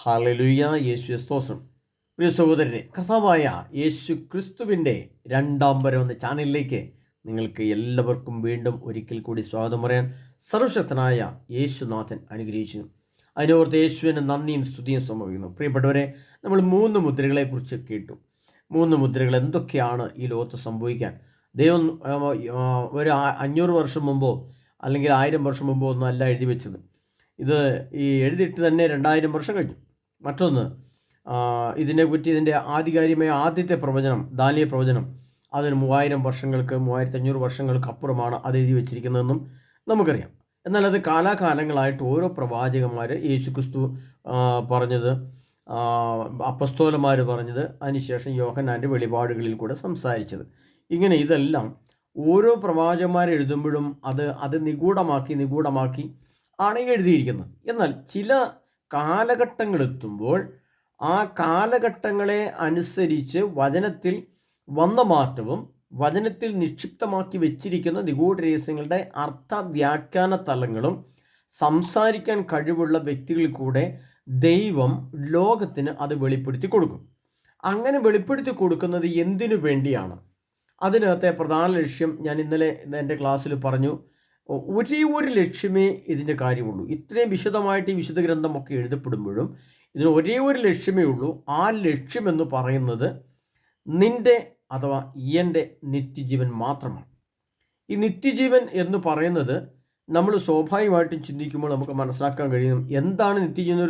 Hallelujah. യേശു സ്തോത്രം. പ്രിയ സഹോദരനെ, കർത്താവായ യേശു ക്രിസ്തുവിൻ്റെ രണ്ടാം വരവ് എന്ന ചാനലിലേക്ക് നിങ്ങൾക്ക് എല്ലാവർക്കും വീണ്ടും ഒരിക്കൽ കൂടി സ്വാഗതം പറയാൻ സർവശക്തനായ യേശുനാഥൻ അനുഗ്രഹിച്ചു. അതിനോർത്ത് യേശുവിന് നന്ദിയും സ്തുതിയും സമർപ്പിക്കുന്നു. പ്രിയപ്പെട്ടവരെ, നമ്മൾ 3 മുദ്രകളെക്കുറിച്ച് കേട്ടു. 3 മുദ്രകൾ എന്തൊക്കെയാണ് ഈ ലോകത്ത് സംഭവിക്കാൻ. ദൈവം ഒരു 500 വർഷം മുമ്പോ അല്ലെങ്കിൽ 1000 വർഷം മുമ്പോ ഒന്നും അല്ല എഴുതി വെച്ചത്. ഇത് ഈ എഴുതിയിട്ട് തന്നെ 2000 വർഷം കഴിഞ്ഞു. മറ്റൊന്ന്, ഇതിനെപ്പറ്റി ഇതിൻ്റെ ആധികാരികമായ ആദ്യത്തെ പ്രവചനം, ദാനിയേൽ പ്രവചനം, അതിന് 3000 വർഷങ്ങൾക്ക് 3500 വർഷങ്ങൾക്ക് അപ്പുറമാണ് അത് എഴുതി വെച്ചിരിക്കുന്നതെന്നും നമുക്കറിയാം. എന്നാൽ അത് കാലാകാലങ്ങളായിട്ട് ഓരോ പ്രവാചകന്മാർ, യേശുക്രിസ്തു പറഞ്ഞത്, അപ്പസ്തോലന്മാർ പറഞ്ഞത്, അതിനുശേഷം യോഹന്നാൻ്റെ വെളിപാടുകളിൽ കൂടെ സംസാരിച്ചത്, ഇങ്ങനെ ഇതെല്ലാം ഓരോ പ്രവാചകന്മാർ എഴുതുമ്പോഴും അത് നിഗൂഢമാക്കി ആണ് എഴുതിയിരിക്കുന്നത്. എന്നാൽ ചില കാലഘട്ടങ്ങളെത്തുമ്പോൾ ആ കാലഘട്ടങ്ങളെ അനുസരിച്ച് വചനത്തിൽ വന്ന മാറ്റവും വചനത്തിൽ നിക്ഷിപ്തമാക്കി വെച്ചിരിക്കുന്ന നിഗൂഢ രഹസ്യങ്ങളുടെ അർത്ഥവ്യാഖ്യാന തലങ്ങളും സംസാരിക്കാൻ കഴിവുള്ള വ്യക്തികളിൽ കൂടെ ദൈവം ലോകത്തിന് അത് വെളിപ്പെടുത്തി കൊടുക്കും. അങ്ങനെ വെളിപ്പെടുത്തി കൊടുക്കുന്നത് എന്തിനു വേണ്ടിയാണ്? അതിനകത്തെ പ്രധാന ലക്ഷ്യം ഞാൻ ഇന്നലെ എൻ്റെ ക്ലാസ്സിൽ പറഞ്ഞു. ഒരേ ഒരു ലക്ഷ്യമേ ഇതിൻ്റെ കാര്യമുള്ളൂ. ഇത്രയും വിശദമായിട്ട് ഈ വിശുദ്ധ ഗ്രന്ഥമൊക്കെ എഴുതപ്പെടുമ്പോഴും ഇതിന് ഒരേ ഒരു ലക്ഷ്യമേ ഉള്ളൂ. ആ ലക്ഷ്യമെന്ന് പറയുന്നത് നിൻ്റെ അഥവാ എൻ്റെ നിത്യജീവൻ മാത്രമാണ്. ഈ നിത്യജീവൻ എന്ന് പറയുന്നത് നമ്മൾ സ്വാഭാവികമായിട്ടും ചിന്തിക്കുമ്പോൾ നമുക്ക് മനസ്സിലാക്കാൻ കഴിയും. എന്താണ് നിത്യജീവൻ?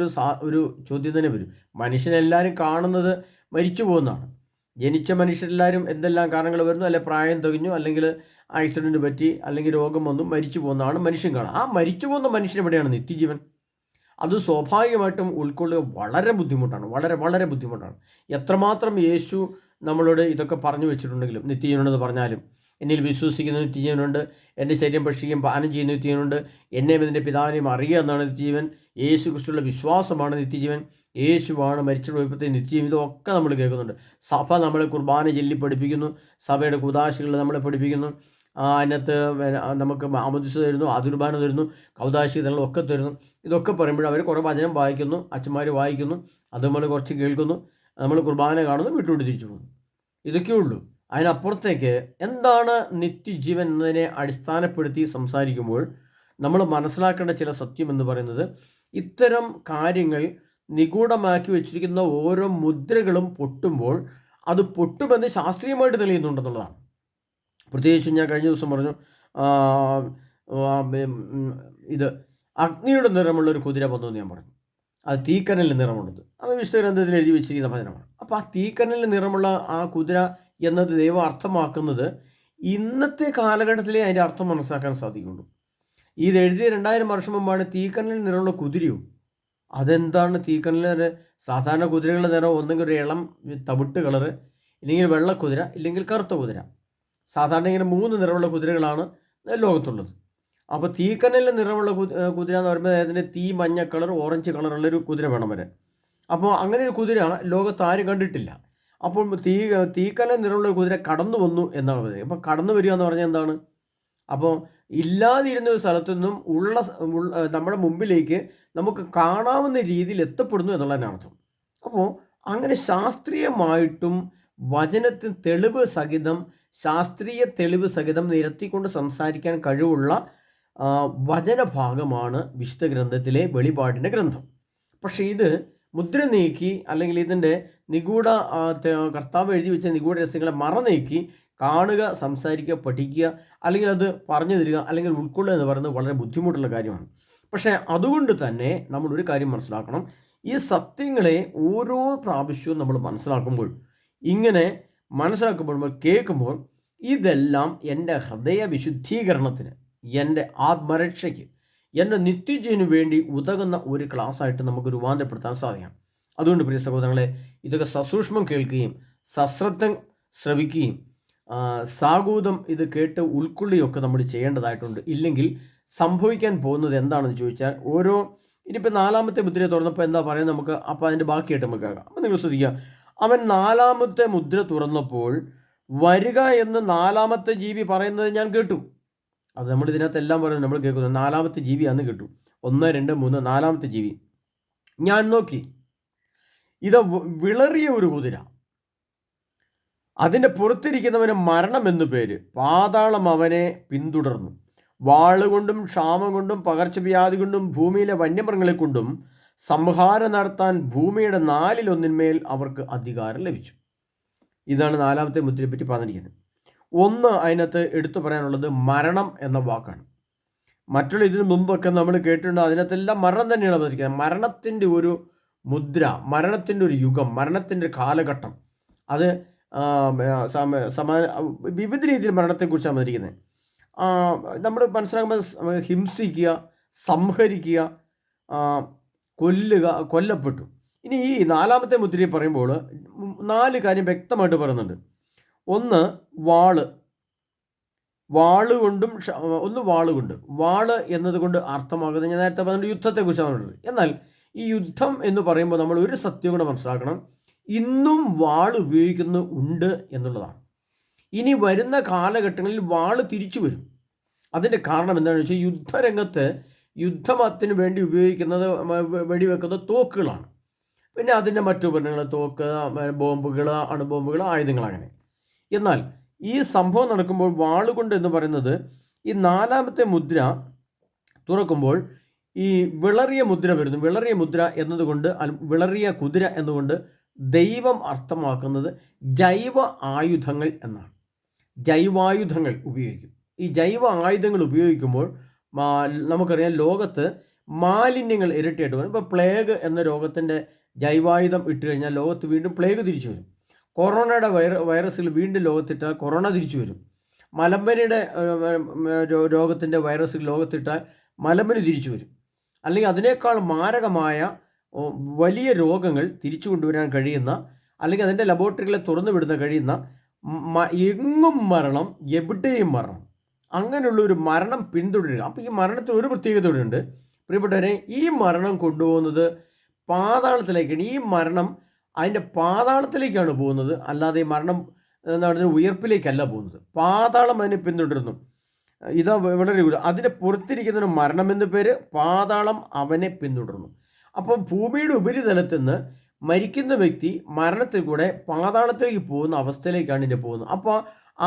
ഒരു ചോദ്യം തന്നെ വരും. മനുഷ്യനെല്ലാവരും കാണുന്നത് മരിച്ചു പോകുന്നതാണ്. ജനിച്ച മനുഷ്യരെല്ലാവരും എന്തെല്ലാം കാരണങ്ങൾ വരുന്നു, അല്ലെ പ്രായം തികഞ്ഞു, അല്ലെങ്കിൽ ആക്സിഡൻറ്റ് പറ്റി, അല്ലെങ്കിൽ രോഗം വന്നു മരിച്ചു പോകുന്നതാണ് മനുഷ്യൻ കാണുക. ആ മരിച്ചു പോകുന്ന മനുഷ്യൻ എവിടെയാണ് നിത്യജീവൻ? അത് സ്വാഭാവികമായിട്ടും ഉൾക്കൊള്ളുക വളരെ ബുദ്ധിമുട്ടാണ്, വളരെ ബുദ്ധിമുട്ടാണ്. എത്രമാത്രം യേശു നമ്മളോട് ഇതൊക്കെ പറഞ്ഞു വെച്ചിട്ടുണ്ടെങ്കിലും, നിത്യജീവനുണ്ടെന്ന് പറഞ്ഞാലും, എന്നിൽ വിശ്വസിക്കുന്ന നിത്യജീവനുണ്ട്, എൻ്റെ ശരീരം ഭക്ഷിക്കുകയും പാനം ചെയ്യുന്ന നിത്യജീവനുണ്ട്, എന്നെയും ഇതിൻ്റെ പിതാവിനെയും അറിയുക എന്നാണ് നിത്യജീവൻ, യേശു ക്രിസ്തുവിലുള്ള വിശ്വാസമാണ് നിത്യജീവൻ, യേശുവാണ് മരിച്ചു പോയപ്പോഴത്തെ നിത്യജീവൻ, ഇതൊക്കെ നമ്മൾ കേൾക്കുന്നുണ്ട്. സഭ നമ്മളെ കുർബാന ചൊല്ലി പഠിപ്പിക്കുന്നു, സഭയുടെ കുദാശികൾ നമ്മളെ പഠിപ്പിക്കുന്നു, അതിനകത്ത് നമുക്ക് മാമോദീസ തരുന്നു, അതുർബാന തരുന്നു, കൗദാശികളും ഒക്കെ തരുന്നു. ഇതൊക്കെ പറയുമ്പോൾ അവർ കുറേ വചനം വായിക്കുന്നു, അച്ഛന്മാർ വായിക്കുന്നു, അത് നമ്മൾ കുറച്ച് കേൾക്കുന്നു, നമ്മൾ കുർബാന കാണുന്നു, വിട്ടുവിട്ട് തിരിച്ചു പോകുന്നു. ഇതൊക്കെ ഉള്ളൂ. അതിനപ്പുറത്തേക്ക് എന്താണ് നിത്യജീവൻ എന്നതിനെ അടിസ്ഥാനപ്പെടുത്തി സംസാരിക്കുമ്പോൾ നമ്മൾ മനസ്സിലാക്കേണ്ട ചില സത്യം എന്ന് പറയുന്നത്, ഇത്തരം കാര്യങ്ങൾ നിഗൂഢമാക്കി വെച്ചിരിക്കുന്ന ഓരോ മുദ്രകളും പൊട്ടുമ്പോൾ അത് പൊട്ടുമെന്ന് ശാസ്ത്രീയമായിട്ട് തെളിയുന്നുണ്ടെന്നുള്ളതാണ്. പ്രത്യേകിച്ച് ഞാൻ കഴിഞ്ഞ ദിവസം പറഞ്ഞു, ഇത് അഗ്നിയുടെ നിറമുള്ളൊരു കുതിര വന്നു എന്ന് ഞാൻ പറഞ്ഞു. അത് തീക്കനലിൻ്റെ നിറമുള്ളത്, അത് വിശുദ്ധ ഗ്രന്ഥത്തിൽ എഴുതി വെച്ചിരിക്കുന്ന വചനമാണ്. അപ്പോൾ ആ തീക്കനലിൻ്റെ നിറമുള്ള ആ കുതിര എന്നത് ദൈവം അർത്ഥമാക്കുന്നത് ഇന്നത്തെ കാലഘട്ടത്തിലേ അതിൻ്റെ അർത്ഥം മനസ്സിലാക്കാൻ സാധിക്കുള്ളൂ. ഇത് എഴുതിയ 2000 വർഷം മുമ്പാണ് തീക്കനലിൽ നിറമുള്ള കുതിരയോ? അതെന്താണ് തീക്കനലിന്? സാധാരണ കുതിരകളുടെ നിറം ഒന്നെങ്കിൽ ഒരു ഇളം തവിട്ട് കളറ്, ഇല്ലെങ്കിൽ വെള്ള കുതിര, ഇല്ലെങ്കിൽ കറുത്ത കുതിര. സാധാരണ ഇങ്ങനെ 3 നിറമുള്ള കുതിരകളാണ് ലോകത്തുള്ളത്. അപ്പോൾ തീക്കനലിൽ നിറമുള്ള കുതിര എന്ന് പറയുമ്പോൾ അതിൻ്റെ തീ മഞ്ഞ കളർ, ഓറഞ്ച് കളറുള്ളൊരു കുതിര വേണം വരെ. അപ്പോൾ അങ്ങനെ ഒരു കുതിര ലോകത്ത് ആരും കണ്ടിട്ടില്ല. അപ്പോൾ തീക്കനൽ നിറമുള്ള കുതിര കടന്നു വന്നു എന്നാണ് പറയുന്നത്. അപ്പോൾ കടന്നു വരിക എന്ന് പറഞ്ഞാൽ എന്താണ്? അപ്പോൾ ഇല്ലാതിരുന്ന ഒരു സ്ഥലത്തു നിന്നും നമ്മുടെ മുമ്പിലേക്ക് നമുക്ക് കാണാവുന്ന രീതിയിൽ എത്തപ്പെടുന്നു എന്നുള്ളതിന് അർത്ഥം. അപ്പോൾ അങ്ങനെ ശാസ്ത്രീയമായിട്ടും വചനത്തിന് ശാസ്ത്രീയ തെളിവ് സഹിതം നിരത്തിക്കൊണ്ട് സംസാരിക്കാൻ കഴിവുള്ള വചനഭാഗമാണ് വിശുദ്ധ ഗ്രന്ഥത്തിലെ വെളിപാടിൻ്റെ ഗ്രന്ഥം. പക്ഷേ ഇത് മുദ്ര നീക്കി, അല്ലെങ്കിൽ ഇതിൻ്റെ കർത്താവ് എഴുതി വെച്ച നിഗൂഢ രഹസ്യങ്ങളെ മറനീക്കി കാണുക, സംസാരിക്കുക, പഠിക്കുക, അല്ലെങ്കിൽ അത് പറഞ്ഞു തരിക, അല്ലെങ്കിൽ ഉൾക്കൊള്ളുക എന്ന് പറയുന്നത് വളരെ ബുദ്ധിമുട്ടുള്ള കാര്യമാണ്. പക്ഷേ അതുകൊണ്ട് തന്നെ നമ്മളൊരു കാര്യം മനസ്സിലാക്കണം. ഈ സത്യങ്ങളെ ഓരോ പ്രാവശ്യവും നമ്മൾ മനസ്സിലാക്കുമ്പോൾ, ഇങ്ങനെ മനസ്സിലാക്കുമ്പോൾ, കേൾക്കുമ്പോൾ, ഇതെല്ലാം എൻ്റെ ഹൃദയ വിശുദ്ധീകരണത്തിന്, എൻ്റെ ആത്മരക്ഷയ്ക്ക്, എൻ്റെ നിത്യജീവന് വേണ്ടി ഉതകുന്ന ഒരു ക്ലാസ്സായിട്ട് നമുക്ക് രൂപാന്തരപ്പെടുത്താൻ സാധിക്കണം. അതുകൊണ്ട് പ്രിയ സഹോദരങ്ങളെ, ഇതൊക്കെ സസൂക്ഷ്മം കേൾക്കുകയും സശ്രദ്ധം ശ്രവിക്കുകയും സാഗൂതം ഇത് കേട്ട് ഉൾക്കൊള്ളുകയൊക്കെ നമ്മൾ ചെയ്യേണ്ടതായിട്ടുണ്ട്. ഇല്ലെങ്കിൽ സംഭവിക്കാൻ പോകുന്നത് എന്താണെന്ന് ചോദിച്ചാൽ, ഇനിയിപ്പോൾ 4ാമത്തെ മുദ്ര തുറന്നപ്പോൾ എന്താ പറയുന്നത് നമുക്ക്, അപ്പോൾ അതിൻ്റെ ബാക്കിയായിട്ട് നമുക്ക് കേൾക്കാം. അപ്പോൾ നിങ്ങൾ ശ്രദ്ധിക്കുക, അവൻ 4ാമത്തെ മുദ്ര തുറന്നപ്പോൾ വരിക എന്ന് 4ാമത്തെ ജീവി പറയുന്നത് ഞാൻ കേട്ടു. അത് നമ്മൾ ഇതിനകത്തെല്ലാം പറയുന്നത് നമ്മൾ കേൾക്കുന്നത് 4ാമത്തെ ജീവിയാണെന്ന് കേട്ടു. 1, 2, 3 4ാമത്തെ ജീവി. ഞാൻ നോക്കി, ഇത് വിളറിയ ഒരു കുതിര, അതിൻ്റെ പുറത്തിരിക്കുന്നവന് മരണം എന്നു പേര്, പാതാളം അവനെ പിന്തുടർന്നു. വാളുകൊണ്ടും ക്ഷാമം കൊണ്ടും പകർച്ചവ്യാധി കൊണ്ടും ഭൂമിയിലെ വന്യമൃഗങ്ങളെ കൊണ്ടും സംഹാരം നടത്താൻ ഭൂമിയുടെ 1/4 അവർക്ക് അധികാരം ലഭിച്ചു. ഇതാണ് 4ാമത്തെ മുദ്രയെ പറ്റി പറഞ്ഞിരിക്കുന്നത്. ഒന്ന് അതിനകത്ത് എടുത്തു പറയാനുള്ളത് മരണം എന്ന വാക്കാണ്. മറ്റുള്ള ഇതിനു മുമ്പൊക്കെ നമ്മൾ കേട്ടിട്ടുണ്ട്, അതിനകത്തെല്ലാം മരണം തന്നെയാണ് പറഞ്ഞിരിക്കുന്നത്. മരണത്തിൻ്റെ ഒരു മുദ്ര, മരണത്തിൻ്റെ ഒരു യുഗം, മരണത്തിൻ്റെ ഒരു കാലഘട്ടം, അത് വിവിധ രീതിയിൽ മരണത്തെക്കുറിച്ചാണ് പറഞ്ഞിരിക്കുന്നത്. നമ്മൾ മനസ്സിലാക്കുമ്പോൾ ഹിംസിക്കുക, സംഹരിക്കുക, കൊല്ലുക, കൊല്ലപ്പെട്ടു. ഇനി ഈ 4ാമത്തെ മുദ്രയെ പറയുമ്പോൾ 4 കാര്യം വ്യക്തമായിട്ട് പറയുന്നുണ്ട്. ഒന്ന് വാളുകൊണ്ടും, വാളുകൊണ്ട്, വാള് എന്നതുകൊണ്ട് അർത്ഥമാകുന്നത് ഞാൻ നേരത്തെ പറഞ്ഞ യുദ്ധത്തെക്കുറിച്ചാണ് പറഞ്ഞത്. എന്നാൽ ഈ യുദ്ധം എന്ന് പറയുമ്പോൾ നമ്മൾ ഒരു സത്യം കൂടെ മനസ്സിലാക്കണം, ഇന്നും വാൾ ഉപയോഗിക്കുന്നുണ്ട് എന്നുള്ളതാണ്. ഇനി വരുന്ന കാലഘട്ടങ്ങളിൽ വാള് തിരിച്ചു വരും. അതിൻ്റെ കാരണം എന്താണെന്ന് വെച്ചാൽ യുദ്ധരംഗത്ത് യുദ്ധത്തിന് വേണ്ടി ഉപയോഗിക്കുന്നത്, വെടിവെക്കുന്ന തോക്കുകളാണ്. പിന്നെ അതിൻ്റെ മറ്റുപകരണങ്ങൾ, തോക്ക്, ബോംബുകൾ, അണുബോംബുകൾ, ആയുധങ്ങൾ, അങ്ങനെ. എന്നാൽ ഈ സംഭവം നടക്കുമ്പോൾ വാളുകൊണ്ട് എന്ന് പറയുന്നത്, ഈ 4ാമത്തെ മുദ്ര തുറക്കുമ്പോൾ ഈ വിളറിയ മുദ്ര വരുന്നു. വിളറിയ മുദ്ര എന്നതുകൊണ്ട്, വിളറിയ കുതിര എന്നുകൊണ്ട് ദൈവം അർത്ഥമാക്കുന്നത് ജൈവ ആയുധങ്ങൾ എന്നാണ്. ജൈവായുധങ്ങൾ ഉപയോഗിക്കും. ഈ ജൈവ ആയുധങ്ങൾ ഉപയോഗിക്കുമ്പോൾ നമുക്കറിയാം, ലോകത്ത് മാലിന്യങ്ങൾ ഇരട്ടിയായിട്ട് വരും. ഇപ്പോൾ പ്ലേഗ് എന്ന രോഗത്തിൻ്റെ ജൈവായുധം ഇട്ട് കഴിഞ്ഞാൽ ലോകത്ത് വീണ്ടും പ്ലേഗ് തിരിച്ചു വരും. കൊറോണയുടെ വൈറസിൽ വീണ്ടും ലോകത്തിട്ടാൽ കൊറോണ തിരിച്ചു വരും. മലമ്പനിയുടെ രോഗത്തിൻ്റെ വൈറസിൽ ലോകത്തിട്ടാൽ മലമ്പനി തിരിച്ചു വരും. അല്ലെങ്കിൽ അതിനേക്കാൾ മാരകമായ വലിയ രോഗങ്ങൾ തിരിച്ചു കൊണ്ടുവരാൻ കഴിയുന്ന, അല്ലെങ്കിൽ അതിൻ്റെ ലബോറട്ടറികളെ തുറന്നു വിടുന്ന കഴിയുന്ന, എങ്ങും മരണം, എവിടെയും മരണം, അങ്ങനെയുള്ളൊരു മരണം പിന്തുടരുക. അപ്പോൾ ഈ മരണത്തിന് ഒരു പ്രത്യേകതയുണ്ട് പ്രിയപ്പെട്ടവരെ. ഈ മരണം കൊണ്ടുപോകുന്നത് പാതാളത്തിലേക്കാണ്. ഈ മരണം അതിൻ്റെ പാതാളത്തിലേക്കാണ് പോകുന്നത്, അല്ലാതെ ഈ മരണം എന്താണ് ഉയർപ്പിലേക്കല്ല പോകുന്നത്. പാതാളം അതിനെ പിന്തുടരുന്നു. ഇതാ വളരെ അതിൻ്റെ പുറത്തിരിക്കുന്നതിന് മരണം എന്ന് പേര്, പാതാളം അവനെ പിന്തുടർന്നു. അപ്പോൾ ഭൂമിയുടെ ഉപരിതലത്തിൽ നിന്ന് മരിക്കുന്ന വ്യക്തി മരണത്തിൽ കൂടെ പാതാളത്തിലേക്ക് പോകുന്ന അവസ്ഥയിലേക്കാണ് ഇതിൻ്റെ പോകുന്നത്. അപ്പോൾ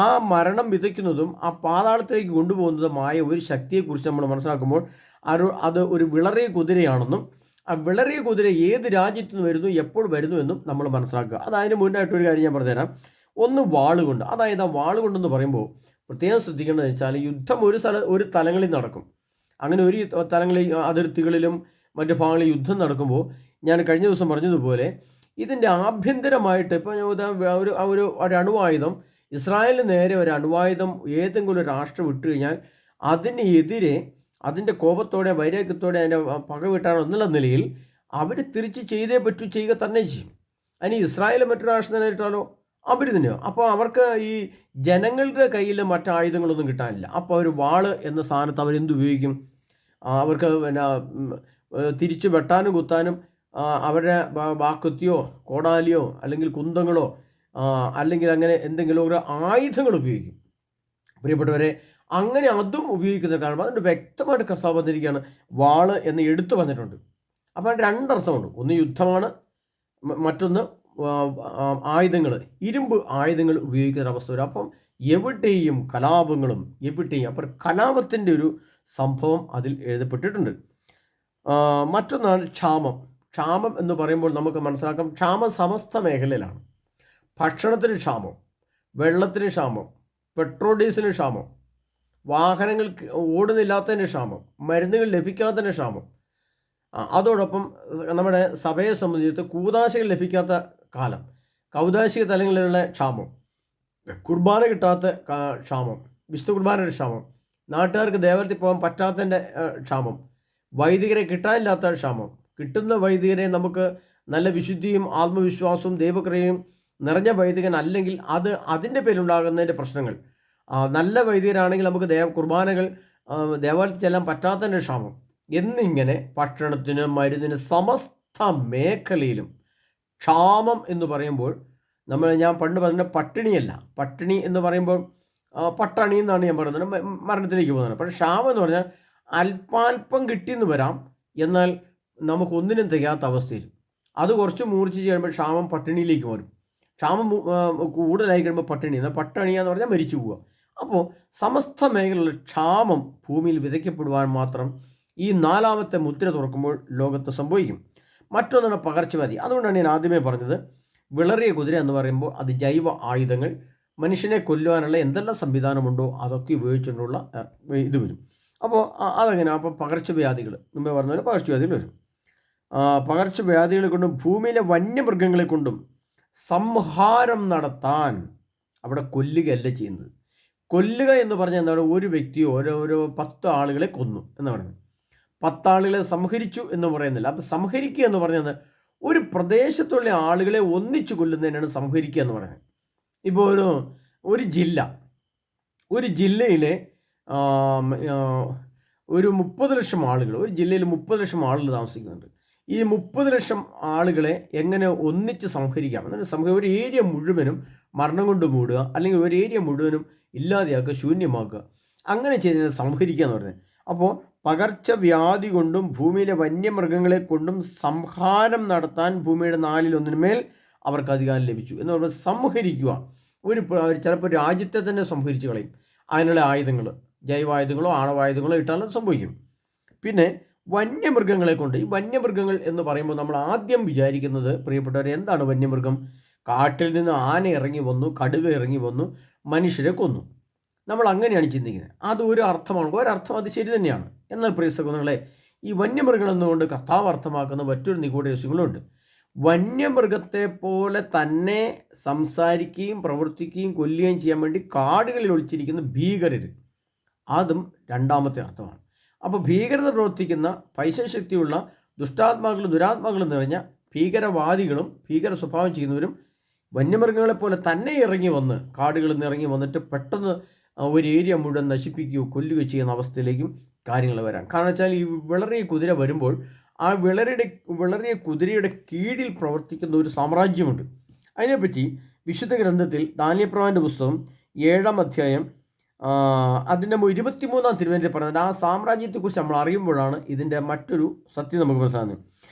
ആ മരണം വിതയ്ക്കുന്നതും ആ പാതാളത്തിലേക്ക് കൊണ്ടുപോകുന്നതുമായ ഒരു ശക്തിയെക്കുറിച്ച് നമ്മൾ മനസ്സിലാക്കുമ്പോൾ അത് ഒരു വിളറിയ കുതിരയാണെന്നും, ആ വിളറിയ കുതിര ഏത് രാജ്യത്തു നിന്ന് വരുന്നു, എപ്പോൾ വരുന്നു എന്നും നമ്മൾ മനസ്സിലാക്കുക. അതിന് മുന്നായിട്ടൊരു കാര്യം ഞാൻ പറഞ്ഞുതരാം. ഒന്ന് വാളുകൊണ്ട്. അതായത് ആ വാളുകൊണ്ടെന്ന് പറയുമ്പോൾ പ്രത്യേകം ശ്രദ്ധിക്കേണ്ടതെന്ന് വെച്ചാൽ, യുദ്ധം ഒരു തലങ്ങളിൽ നടക്കും. അങ്ങനെ ഒരു തലങ്ങളിൽ, അതിർത്തികളിലും മറ്റു ഭാഗങ്ങളിൽ യുദ്ധം നടക്കുമ്പോൾ, ഞാൻ കഴിഞ്ഞ ദിവസം പറഞ്ഞതുപോലെ ഇതിൻ്റെ ആഭ്യന്തരമായിട്ട് ഇപ്പോൾ ഒരു അണുവായുധം, ഇസ്രായേലിന് നേരെ ഒരു അണുവായുധം ഏതെങ്കിലും ഒരു രാഷ്ട്രം ഇട്ട് കഴിഞ്ഞാൽ അതിനെതിരെ അതിൻ്റെ കോപത്തോടെ, വൈരാഗ്യത്തോടെ, അതിൻ്റെ പക വീട്ടാനോ എന്നുള്ള നിലയിൽ അവർ തിരിച്ച് ചെയ്തേ പറ്റൂ, ചെയ്യുക തന്നെ ചെയ്യും. അതിന് ഇസ്രായേൽ മറ്റൊരു രാഷ്ട്രം നേരിട്ടാലോ അവർ തന്നെയോ. അപ്പോൾ അവർക്ക് ഈ ജനങ്ങളുടെ കയ്യിൽ മറ്റായുധങ്ങളൊന്നും കിട്ടാനില്ല. അപ്പോൾ അവർ വാള് എന്ന സ്ഥാനത്ത് അവരെന്തുപയോഗിക്കും? അവർക്ക് പിന്നെ തിരിച്ച് വെട്ടാനും കുത്താനും അവരുടെ വാക്കുത്തിയോ കോടാലിയോ അല്ലെങ്കിൽ കുന്തങ്ങളോ അല്ലെങ്കിൽ അങ്ങനെ എന്തെങ്കിലും ഒരു ആയുധങ്ങൾ ഉപയോഗിക്കും. പ്രിയപ്പെട്ടവരെ, അങ്ങനെ അതും ഉപയോഗിക്കുന്ന കാരണം അതുകൊണ്ട് വ്യക്തമായിട്ട് കർത്താവ് വന്നിരിക്കുകയാണ്, വാള് എന്ന് എടുത്തു വന്നിട്ടുണ്ട്. അപ്പോൾ അതിന് രണ്ടർത്ഥമുണ്ട്. ഒന്ന് യുദ്ധമാണ്, മറ്റൊന്ന് ആയുധങ്ങൾ, ഇരുമ്പ് ആയുധങ്ങൾ ഉപയോഗിക്കുന്ന അവസ്ഥ വരും. അപ്പം എവിടെയും കലാപങ്ങളും, എവിടെയും അപ്പോൾ കലാപത്തിൻ്റെ ഒരു സംഭവം അതിൽ എഴുതപ്പെട്ടിട്ടുണ്ട്. മറ്റൊന്നാണ് ക്ഷാമം. ക്ഷാമം എന്ന് പറയുമ്പോൾ നമുക്ക് മനസ്സിലാക്കാം, ക്ഷാമം സമസ്ത മേഖലയിലാണ്. ഭക്ഷണത്തിന് ക്ഷാമം, വെള്ളത്തിന് ക്ഷാമം, പെട്രോൾ ഡീസലിന് ക്ഷാമം, വാഹനങ്ങൾ ഓടുന്നില്ലാത്തതിൻ്റെ ക്ഷാമം, മരുന്നുകൾ ലഭിക്കാത്തതിൻ്റെ ക്ഷാമം, അതോടൊപ്പം നമ്മുടെ സഭയെ സംബന്ധിച്ച് കൂദാശകൾ ലഭിക്കാത്ത കാലം, കൗദാശിക തലങ്ങളിലുള്ള ക്ഷാമം, കുർബാന കിട്ടാത്ത ക്ഷാമം, വിശുദ്ധ കുർബാനയുടെ ക്ഷാമം, നാട്ടുകാർക്ക് ദേവാലയത്തിൽ പോകാൻ പറ്റാത്തതിൻ്റെ ക്ഷാമം, വൈദികരെ കിട്ടാനില്ലാത്ത ക്ഷാമം, കിട്ടുന്ന വൈദികരെ നമുക്ക് നല്ല വിശുദ്ധിയും ആത്മവിശ്വാസവും ദൈവകൃപയും നിറഞ്ഞ വൈദികൻ അല്ലെങ്കിൽ അതിൻ്റെ പേരിലുണ്ടാകുന്നതിൻ്റെ പ്രശ്നങ്ങൾ, നല്ല വൈദികരാണെങ്കിൽ നമുക്ക് കുർബാനകൾ ദേവാലയത്തിൽ ചെല്ലാൻ പറ്റാത്തതിൻ്റെ ക്ഷാമം എന്നിങ്ങനെ ഭക്ഷണത്തിന്, മരുന്നിന്, സമസ്ത മേഖലയിലും ക്ഷാമം എന്ന് പറയുമ്പോൾ ഞാൻ പണ്ട് പറഞ്ഞ പട്ടിണിയല്ല. പട്ടിണി എന്ന് പറയുമ്പോൾ പട്ടണി എന്നാണ് ഞാൻ പറയുന്നത്, മരണത്തിലേക്ക് പോകുന്നത്. പക്ഷേ ക്ഷാമം എന്ന് പറഞ്ഞാൽ അല്പാൽപ്പം കിട്ടിയെന്ന് വരാം, എന്നാൽ നമുക്കൊന്നിനും തികയാത്ത അവസ്ഥയിൽ. അത് കുറച്ച് മൂർച്ഛിച്ച് കഴിയുമ്പോൾ ക്ഷാമം പട്ടിണിയിലേക്ക് മാറും. ക്ഷാമം കൂടുതലായി കഴിയുമ്പോൾ പട്ടിണി, എന്നാൽ പട്ടിണിയാന്ന് പറഞ്ഞാൽ മരിച്ചു പോവുക. അപ്പോൾ സമസ്ത മേഖലകളിൽ ക്ഷാമം ഭൂമിയിൽ വിതയ്ക്കപ്പെടുവാൻ മാത്രം ഈ 4ാമത്തെ മുദ്ര തുറക്കുമ്പോൾ ലോകത്ത് സംഭവിക്കും. മറ്റൊന്നാണ് പകർച്ചവ്യാധി. അതുകൊണ്ടാണ് ഞാൻ ആദ്യമേ പറഞ്ഞത്, വിളറിയ കുതിര എന്ന് പറയുമ്പോൾ അത് ജൈവ ആയുധങ്ങൾ, മനുഷ്യനെ കൊല്ലുവാനുള്ള എന്തെല്ലാം സംവിധാനമുണ്ടോ അതൊക്കെ ഉപയോഗിച്ചുകൊണ്ടുള്ള ഇത് വരും. അപ്പോൾ അതെങ്ങനെയാണ്? അപ്പോൾ പകർച്ചവ്യാധികൾ, മുമ്പേ പറഞ്ഞ പോലെ പകർച്ചവ്യാധികൾ വരും. പകർച്ചവ്യാധികളെ കൊണ്ടും ഭൂമിയിലെ വന്യമൃഗങ്ങളെ കൊണ്ടും സംഹാരം നടത്താൻ, അവിടെ കൊല്ലുകയല്ല ചെയ്യുന്നത്. കൊല്ലുക എന്ന് പറഞ്ഞാൽ എന്താണ്? ഒരു വ്യക്തിയോ ഓരോ 10 ആളുകളെ കൊന്നു എന്ന് പറയുന്നത്. 10 ആളുകളെ സംഹരിച്ചു എന്ന് പറയുന്നില്ല. അപ്പോൾ സംഹരിക്കുക എന്ന് പറഞ്ഞത് ഒരു പ്രദേശത്തുള്ള ആളുകളെ ഒന്നിച്ചു കൊല്ലുന്നതിനാണ് സംഹരിക്കുക എന്ന് പറയുന്നത്. ഇപ്പോൾ ഒരു ജില്ലയിലെ ഒരു 30 ലക്ഷം ആളുകൾ, ഒരു ജില്ലയിൽ 30 ലക്ഷം ആളുകൾ താമസിക്കുന്നുണ്ട്. ഈ 30 ലക്ഷം ആളുകളെ എങ്ങനെ ഒന്നിച്ച് സംഹരിക്കാം? എന്നാൽ ഒരു ഏരിയ മുഴുവനും മരണം കൊണ്ട് മൂടുക, അല്ലെങ്കിൽ ഒരു ഏരിയ മുഴുവനും ഇല്ലാതെയാക്കുക, ശൂന്യമാക്കുക, അങ്ങനെ ചെയ്തതിനെ സംഹരിക്കുക എന്ന് പറയുന്നത്. അപ്പോൾ പകർച്ചവ്യാധി കൊണ്ടും ഭൂമിയിലെ വന്യമൃഗങ്ങളെ കൊണ്ടും സംഹാരം നടത്താൻ ഭൂമിയുടെ 1/4 അവർക്ക് അധികാരം ലഭിച്ചു എന്ന് പറയുന്നത്. സംഹരിക്കുക, ചിലപ്പോൾ രാജ്യത്തെ തന്നെ സംഹരിച്ച് കളയും. അതിനുള്ള ആയുധങ്ങൾ, ജൈവായുധങ്ങളോ ആണവായുധങ്ങളോ ഇട്ടാൽ അത് സംഭവിക്കും. പിന്നെ വന്യമൃഗങ്ങളെ കൊണ്ട്, ഈ വന്യമൃഗങ്ങൾ എന്ന് പറയുമ്പോൾ നമ്മൾ ആദ്യം വിചാരിക്കുന്നത്, പ്രിയപ്പെട്ടവർ, എന്താണ് വന്യമൃഗം? കാട്ടിൽ നിന്ന് ആന ഇറങ്ങി വന്നു, കടുവ ഇറങ്ങി വന്നു, മനുഷ്യരെ കൊന്നു. നമ്മൾ അങ്ങനെയാണ് ചിന്തിക്കുന്നത്. അത് ഒരു അർത്ഥമാണ്, ഒരർത്ഥം അത് ശരി തന്നെയാണ്. എന്നാൽ പ്രിയ സഹോദരങ്ങളെ, ഈ വന്യമൃഗങ്ങൾ എന്നുകൊണ്ട് കർത്താവ് അർത്ഥമാക്കുന്ന മറ്റൊരു നിഗൂഢ രഹസ്യങ്ങളുണ്ട്. വന്യമൃഗത്തെ പോലെ തന്നെ സംസാരിക്കുകയും പ്രവർത്തിക്കുകയും കൊല്ലുകയും ചെയ്യാൻ വേണ്ടി കാടുകളിൽ ഒളിച്ചിരിക്കുന്ന ഭീകരർ, അതും 2ാമത്തെ അർത്ഥമാണ്. അപ്പോൾ ഭീകരത പ്രവർത്തിക്കുന്ന, പൈശാചികശക്തിയുള്ള ദുഷ്ടാത്മാക്കളും ദുരാത്മാക്കളും നിറഞ്ഞ ഭീകരവാദികളും ഭീകര സ്വഭാവം ചെയ്യുന്നവരും വന്യമൃഗങ്ങളെപ്പോലെ തന്നെ ഇറങ്ങി വന്ന്, കാടുകളിൽ നിന്ന് ഇറങ്ങി വന്നിട്ട് പെട്ടെന്ന് ഒരു ഏരിയ മുഴുവൻ നശിപ്പിക്കുകയോ കൊല്ലുകയോ ചെയ്യുന്ന അവസ്ഥയിലേക്കും കാര്യങ്ങൾ വരാം. കാരണം വെച്ചാൽ ഈ വിളറിയ കുതിര വരുമ്പോൾ ആ വിളറിയ കുതിരയുടെ കീഴിൽ പ്രവർത്തിക്കുന്ന ഒരു സാമ്രാജ്യമുണ്ട്. അതിനെപ്പറ്റി വിശുദ്ധ ഗ്രന്ഥത്തിൽ ദാനിയേൽ പ്രവാചകന്റെ പുസ്തകം 7-ാം അധ്യായം അതിൻ്റെ 23-ാം തിരുവചനത്തിൽ പറയുന്നത്, ആ സാമ്രാജ്യത്തെക്കുറിച്ച് നമ്മൾ അറിയുമ്പോഴാണ് ഇതിൻ്റെ മറ്റൊരു സത്യം നമുക്ക് മനസ്സിലാകുന്നത്.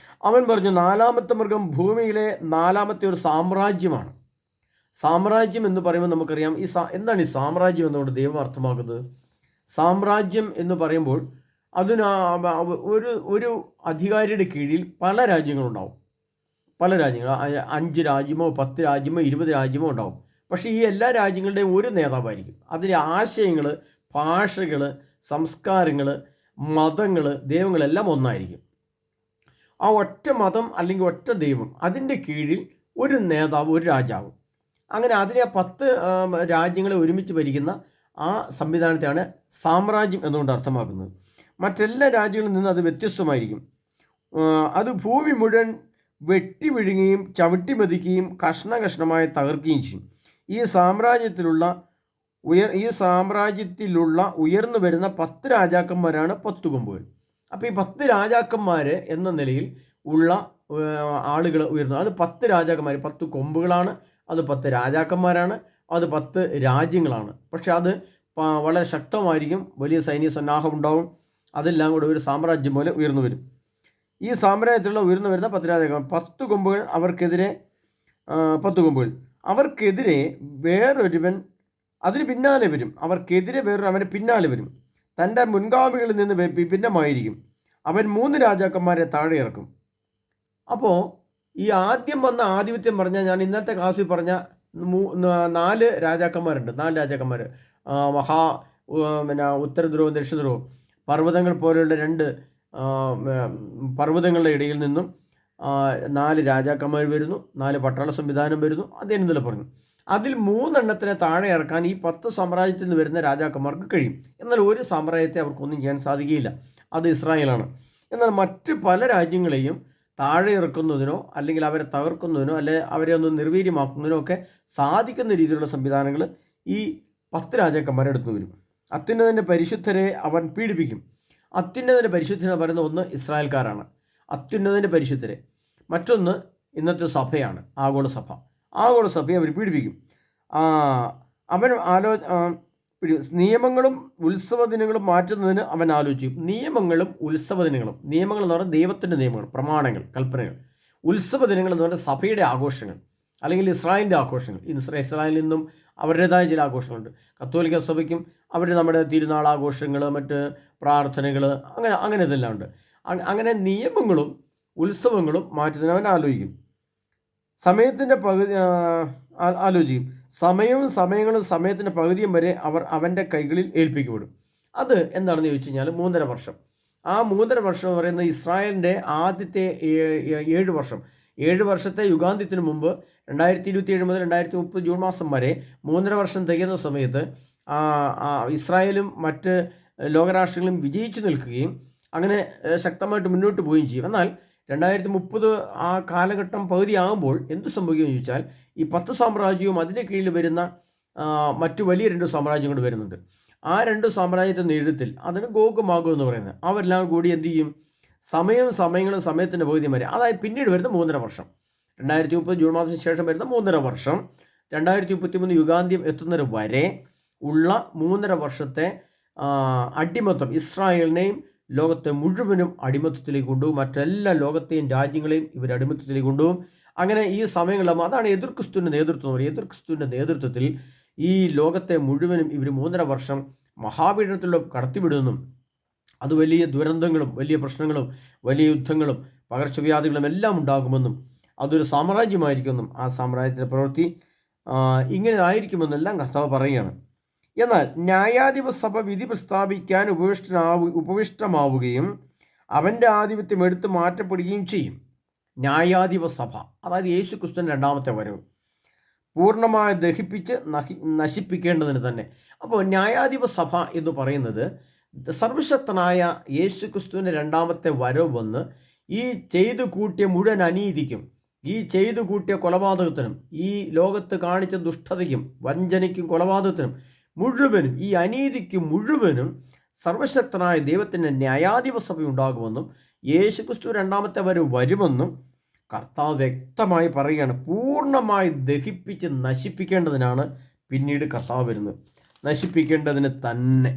അവൻ പറഞ്ഞു, 4ാമത്തെ മൃഗം ഭൂമിയിലെ 4ാമത്തെ ഒരു സാമ്രാജ്യമാണ്. സാമ്രാജ്യം എന്ന് പറയുമ്പോൾ നമുക്കറിയാം, എന്താണ് ഈ സാമ്രാജ്യം എന്നുകൊണ്ട് ദൈവം അർത്ഥമാക്കുന്നത്? സാമ്രാജ്യം എന്ന് പറയുമ്പോൾ അതിന് ഒരു അധികാരിയുടെ കീഴിൽ പല രാജ്യങ്ങളുണ്ടാവും. പല രാജ്യങ്ങൾ, 5 രാജ്യമോ 10 രാജ്യമോ 20 രാജ്യമോ ഉണ്ടാവും. പക്ഷേ ഈ എല്ലാ രാജ്യങ്ങളുടെയും ഒരു നേതാവായിരിക്കും. അതിലെ ആശയങ്ങൾ, ഭാഷകൾ, സംസ്കാരങ്ങൾ, മതങ്ങൾ, ദൈവങ്ങളെല്ലാം ഒന്നായിരിക്കും. ആ ഒറ്റ മതം അല്ലെങ്കിൽ ഒറ്റ ദൈവം, അതിൻ്റെ കീഴിൽ ഒരു നേതാവ്, ഒരു രാജാവ്, അങ്ങനെ അതിനെ 10 രാജ്യങ്ങളെ ഒരുമിച്ച് ഭരിക്കുന്ന ആ സംവിധാനത്തെയാണ് സാമ്രാജ്യം എന്നുകൊണ്ട് അർത്ഥമാക്കുന്നത്. മറ്റെല്ലാ രാജ്യങ്ങളിൽ നിന്ന് അത് വ്യത്യസ്തമായിരിക്കും. അത് ഭൂമി മുഴുവൻ വെട്ടി വിഴുങ്ങുകയും ചവിട്ടി മെതിക്കുകയും കഷ്ണമായി തകർക്കുകയും ചെയ്യും. ഈ സാമ്രാജ്യത്തിലുള്ള ഉയർന്നു വരുന്ന 10 രാജാക്കന്മാരാണ് 10 കൊമ്പുകൾ. അപ്പോൾ ഈ 10 രാജാക്കന്മാർ എന്ന നിലയിൽ ഉള്ള ആളുകൾ ഉയർന്നു. അത് 10 രാജാക്കന്മാർ, 10 കൊമ്പുകളാണ്, അത് 10 രാജാക്കന്മാരാണ്, അത് 10 രാജ്യങ്ങളാണ്. പക്ഷെ അത് വളരെ ശക്തമായിരിക്കും, വലിയ സൈനിക സന്നാഹം ഉണ്ടാവും. അതെല്ലാം കൂടെ ഒരു സാമ്രാജ്യം പോലെ ഉയർന്നു വരും. ഈ സാമ്രാജ്യത്തിലുള്ള ഉയർന്നു വരുന്ന 10 രാജാക്കന്മാർ, 10 കൊമ്പുകൾ അവർക്കെതിരെ വേറൊരുവൻ അതിന് പിന്നാലെ വരും. അവർക്കെതിരെ അവന് പിന്നാലെ വരും. തൻ്റെ മുൻഗാമികളിൽ നിന്ന് വിഭിന്നമായിരിക്കും. അവൻ 3 രാജാക്കന്മാരെ താഴെ ഇറക്കും. അപ്പോൾ ഈ ആദ്യം വന്ന ആധിപത്യം പറഞ്ഞാൽ, ഞാൻ ഇന്നത്തെ ക്ലാസ്സിൽ പറഞ്ഞ 4 രാജാക്കന്മാരുണ്ട്. 4 രാജാക്കന്മാർ, ഉത്തരധ്രുവവും ദക്ഷിണധ്രുവവും, പർവ്വതങ്ങൾ പോലെയുള്ള 2 പർവ്വതങ്ങളുടെ ഇടയിൽ നിന്നും 4 രാജാക്കന്മാർ വരുന്നു, 4 പട്ടാള സംവിധാനം വരുന്നു. അത് ഇന്നലെ പറഞ്ഞു. അതിൽ 3 എണ്ണത്തിനെ താഴെ ഇറക്കാൻ ഈ 10 സാമ്രാജ്യത്തിൽ നിന്ന് വരുന്ന രാജാക്കന്മാർക്ക് കഴിയും. എന്നാൽ ഒരു സാമ്രാജ്യത്തെ അവർക്കൊന്നും ചെയ്യാൻ സാധിക്കുകയില്ല. അത് ഇസ്രായേലാണ്. എന്നാൽ മറ്റ് പല രാജ്യങ്ങളെയും താഴെ ഇറക്കുന്നതിനോ അല്ലെങ്കിൽ അവരെ തകർക്കുന്നതിനോ അല്ലെങ്കിൽ അവരെ ഒന്ന് നിർവീര്യമാക്കുന്നതിനോ ഒക്കെ സാധിക്കുന്ന രീതിയിലുള്ള സംവിധാനങ്ങൾ ഈ 10 രാജാക്കന്മാരെടുത്തു വരും. അത്യുന്നതൻ്റെ പരിശുദ്ധരെ അവൻ പീഡിപ്പിക്കും. അത്യുന്നതൻ്റെ പരിശുദ്ധരെ പറയുന്ന ഒന്ന് ഇസ്രായേൽക്കാരാണ്, അത്യുന്നതൻ്റെ പരിശുദ്ധരെ. മറ്റൊന്ന് ഇന്നത്തെ സഭയാണ്, ആഗോള സഭയെ അവർ പീഡിപ്പിക്കും. അവൻ നിയമങ്ങളും ഉത്സവ ദിനങ്ങളും മാറ്റുന്നതിന് അവൻ ആലോചിക്കും. നിയമങ്ങളും ഉത്സവ ദിനങ്ങളും, നിയമങ്ങൾ എന്ന് പറഞ്ഞാൽ ദൈവത്തിൻ്റെ നിയമങ്ങൾ, പ്രമാണങ്ങൾ, കൽപ്പനകൾ. ഉത്സവ ദിനങ്ങൾ എന്ന് പറഞ്ഞാൽ സഭയുടെ ആഘോഷങ്ങൾ, അല്ലെങ്കിൽ ഇസ്രായേലിൻ്റെ ആഘോഷങ്ങൾ. ഇസ്രായേലിൽ നിന്നും അവരുടേതായ ചില ആഘോഷങ്ങളുണ്ട്. കത്തോലിക്ക സഭയ്ക്കും നമ്മുടെ തിരുനാൾ ആഘോഷങ്ങൾ, മറ്റ് പ്രാർത്ഥനകൾ, അങ്ങനെ ഇതെല്ലാം ഉണ്ട്. അങ്ങനെ നിയമങ്ങളും ഉത്സവങ്ങളും മാറ്റുന്നതിന് അവൻ ആലോചിക്കും. സമയത്തിൻ്റെ പകുതി ആലോചിക്കും. സമയങ്ങളും സമയത്തിൻ്റെ പകുതിയും വരെ അവൻ്റെ കൈകളിൽ ഏൽപ്പിക്കപ്പെടും. അത് എന്താണെന്ന് ചോദിച്ചു കഴിഞ്ഞാൽ 3.5 വർഷം. ആ 3.5 വർഷം എന്ന് പറയുന്നത് ഇസ്രായേലിൻ്റെ ആദ്യത്തെ 7 വർഷം. 7 വർഷത്തെ യുഗാന്ത്യത്തിന് മുമ്പ് 2027 മുതൽ 2030 ജൂൺ മാസം വരെ 3.5 വർഷം തികയുന്ന സമയത്ത് ഇസ്രായേലും മറ്റ് ലോകരാഷ്ട്രങ്ങളും വിജയിച്ചു നിൽക്കുകയും അങ്ങനെ ശക്തമായിട്ട് മുന്നോട്ട് പോവുകയും ചെയ്യും. എന്നാൽ 2030 ആ കാലഘട്ടം പകുതിയാകുമ്പോൾ എന്ത് സംഭവിക്കുമെന്ന് ചോദിച്ചാൽ, ഈ 10 സാമ്രാജ്യവും അതിൻ്റെ കീഴിൽ വരുന്ന മറ്റു വലിയ 2 സാമ്രാജ്യം കൂടി വരുന്നുണ്ട്. ആ 2 സാമ്രാജ്യത്തിൻ്റെ നേതൃത്വത്തിൽ, അതിന് ഗോഗ് മാഗോ എന്ന് പറയുന്നത്, അവരെല്ലാം കൂടി എന്ത് ചെയ്യും? സമയങ്ങളും സമയത്തിൻ്റെ പകുതി വരെ, അതായത് പിന്നീട് വരുന്ന 3.5 വർഷം, 2030 ജൂൺ മാസത്തിന് ശേഷം വരുന്ന 3.5 വർഷം, 2033 യുഗാന്ത്യം എത്തുന്നവരെ വരെ ഉള്ള 3.5 വർഷത്തെ അടിമത്തം ഇസ്രായേലിനെയും ലോകത്തെ മുഴുവനും അടിമത്തത്തിലേക്ക് കൊണ്ടുപോകും. മറ്റെല്ലാ ലോകത്തെയും രാജ്യങ്ങളെയും ഇവർ അടിമത്തത്തിലേക്ക് കൊണ്ടുപോകും. അങ്ങനെ ഈ സമയങ്ങളിലാകുമ്പോൾ അതാണ് എതിർ ക്രിസ്തുവിൻ്റെ നേതൃത്വം എന്ന് പറയുന്നത്. എതിർ ക്രിസ്തുവിൻ്റെ നേതൃത്വത്തിൽ ഈ ലോകത്തെ മുഴുവനും ഇവർ 3.5 വർഷം മഹാപീഡനത്തിലൂടെ കടത്തിവിടുമെന്നും അത് വലിയ ദുരന്തങ്ങളും വലിയ പ്രശ്നങ്ങളും വലിയ യുദ്ധങ്ങളും പകർച്ചവ്യാധികളും എല്ലാം ഉണ്ടാകുമെന്നും അതൊരു സാമ്രാജ്യമായിരിക്കുമെന്നും ആ സാമ്രാജ്യത്തിൻ്റെ പ്രവൃത്തി ഇങ്ങനെ ആയിരിക്കുമെന്നെല്ലാം കർത്താവ് പറയുകയാണ്. എന്നാൽ ന്യായാധിപ സഭ വിധി പ്രസ്താവിക്കാൻ ഉപവിഷ്ടമാവുകയും അവൻ്റെ ആധിപത്യം എടുത്തു മാറ്റപ്പെടുകയും ചെയ്യും. ന്യായാധിപ സഭ, അതായത് യേശു ക്രിസ്തുവിൻ്റെ 2ാമത്തെ വരവ്, പൂർണ്ണമായി ദഹിപ്പിച്ച് നശിപ്പിക്കേണ്ടതിന് തന്നെ. അപ്പോൾ ന്യായാധിപ സഭ എന്ന് പറയുന്നത് സർവശക്തനായ യേശു ക്രിസ്തുവിൻ്റെ 2ാമത്തെ വരവ് വന്ന് ഈ ചെയ്തു കൂട്ടിയ മുഴുവൻ അനീതിക്കും, ഈ ചെയ്തു കൂട്ടിയ കൊലപാതകത്തിനും, ഈ ലോകത്ത് കാണിച്ച ദുഷ്ടതയ്ക്കും വഞ്ചനയ്ക്കും കൊലപാതകത്തിനും മുഴുവനും, ഈ അനീതിക്ക് മുഴുവനും സർവശക്തനായ ദൈവത്തിൻ്റെ ന്യായാധിപ സഭ ഉണ്ടാകുമെന്നും യേശു ക്രിസ്തു 2ാമത്തെ വരവ് വരുമെന്നും കർത്താവ് വ്യക്തമായി പറയുകയാണ്. പൂർണ്ണമായി ദഹിപ്പിച്ച് നശിപ്പിക്കേണ്ടതിനാണ് പിന്നീട് കർത്താവ് വരുന്നത്. നശിപ്പിക്കേണ്ടതിന് തന്നെ,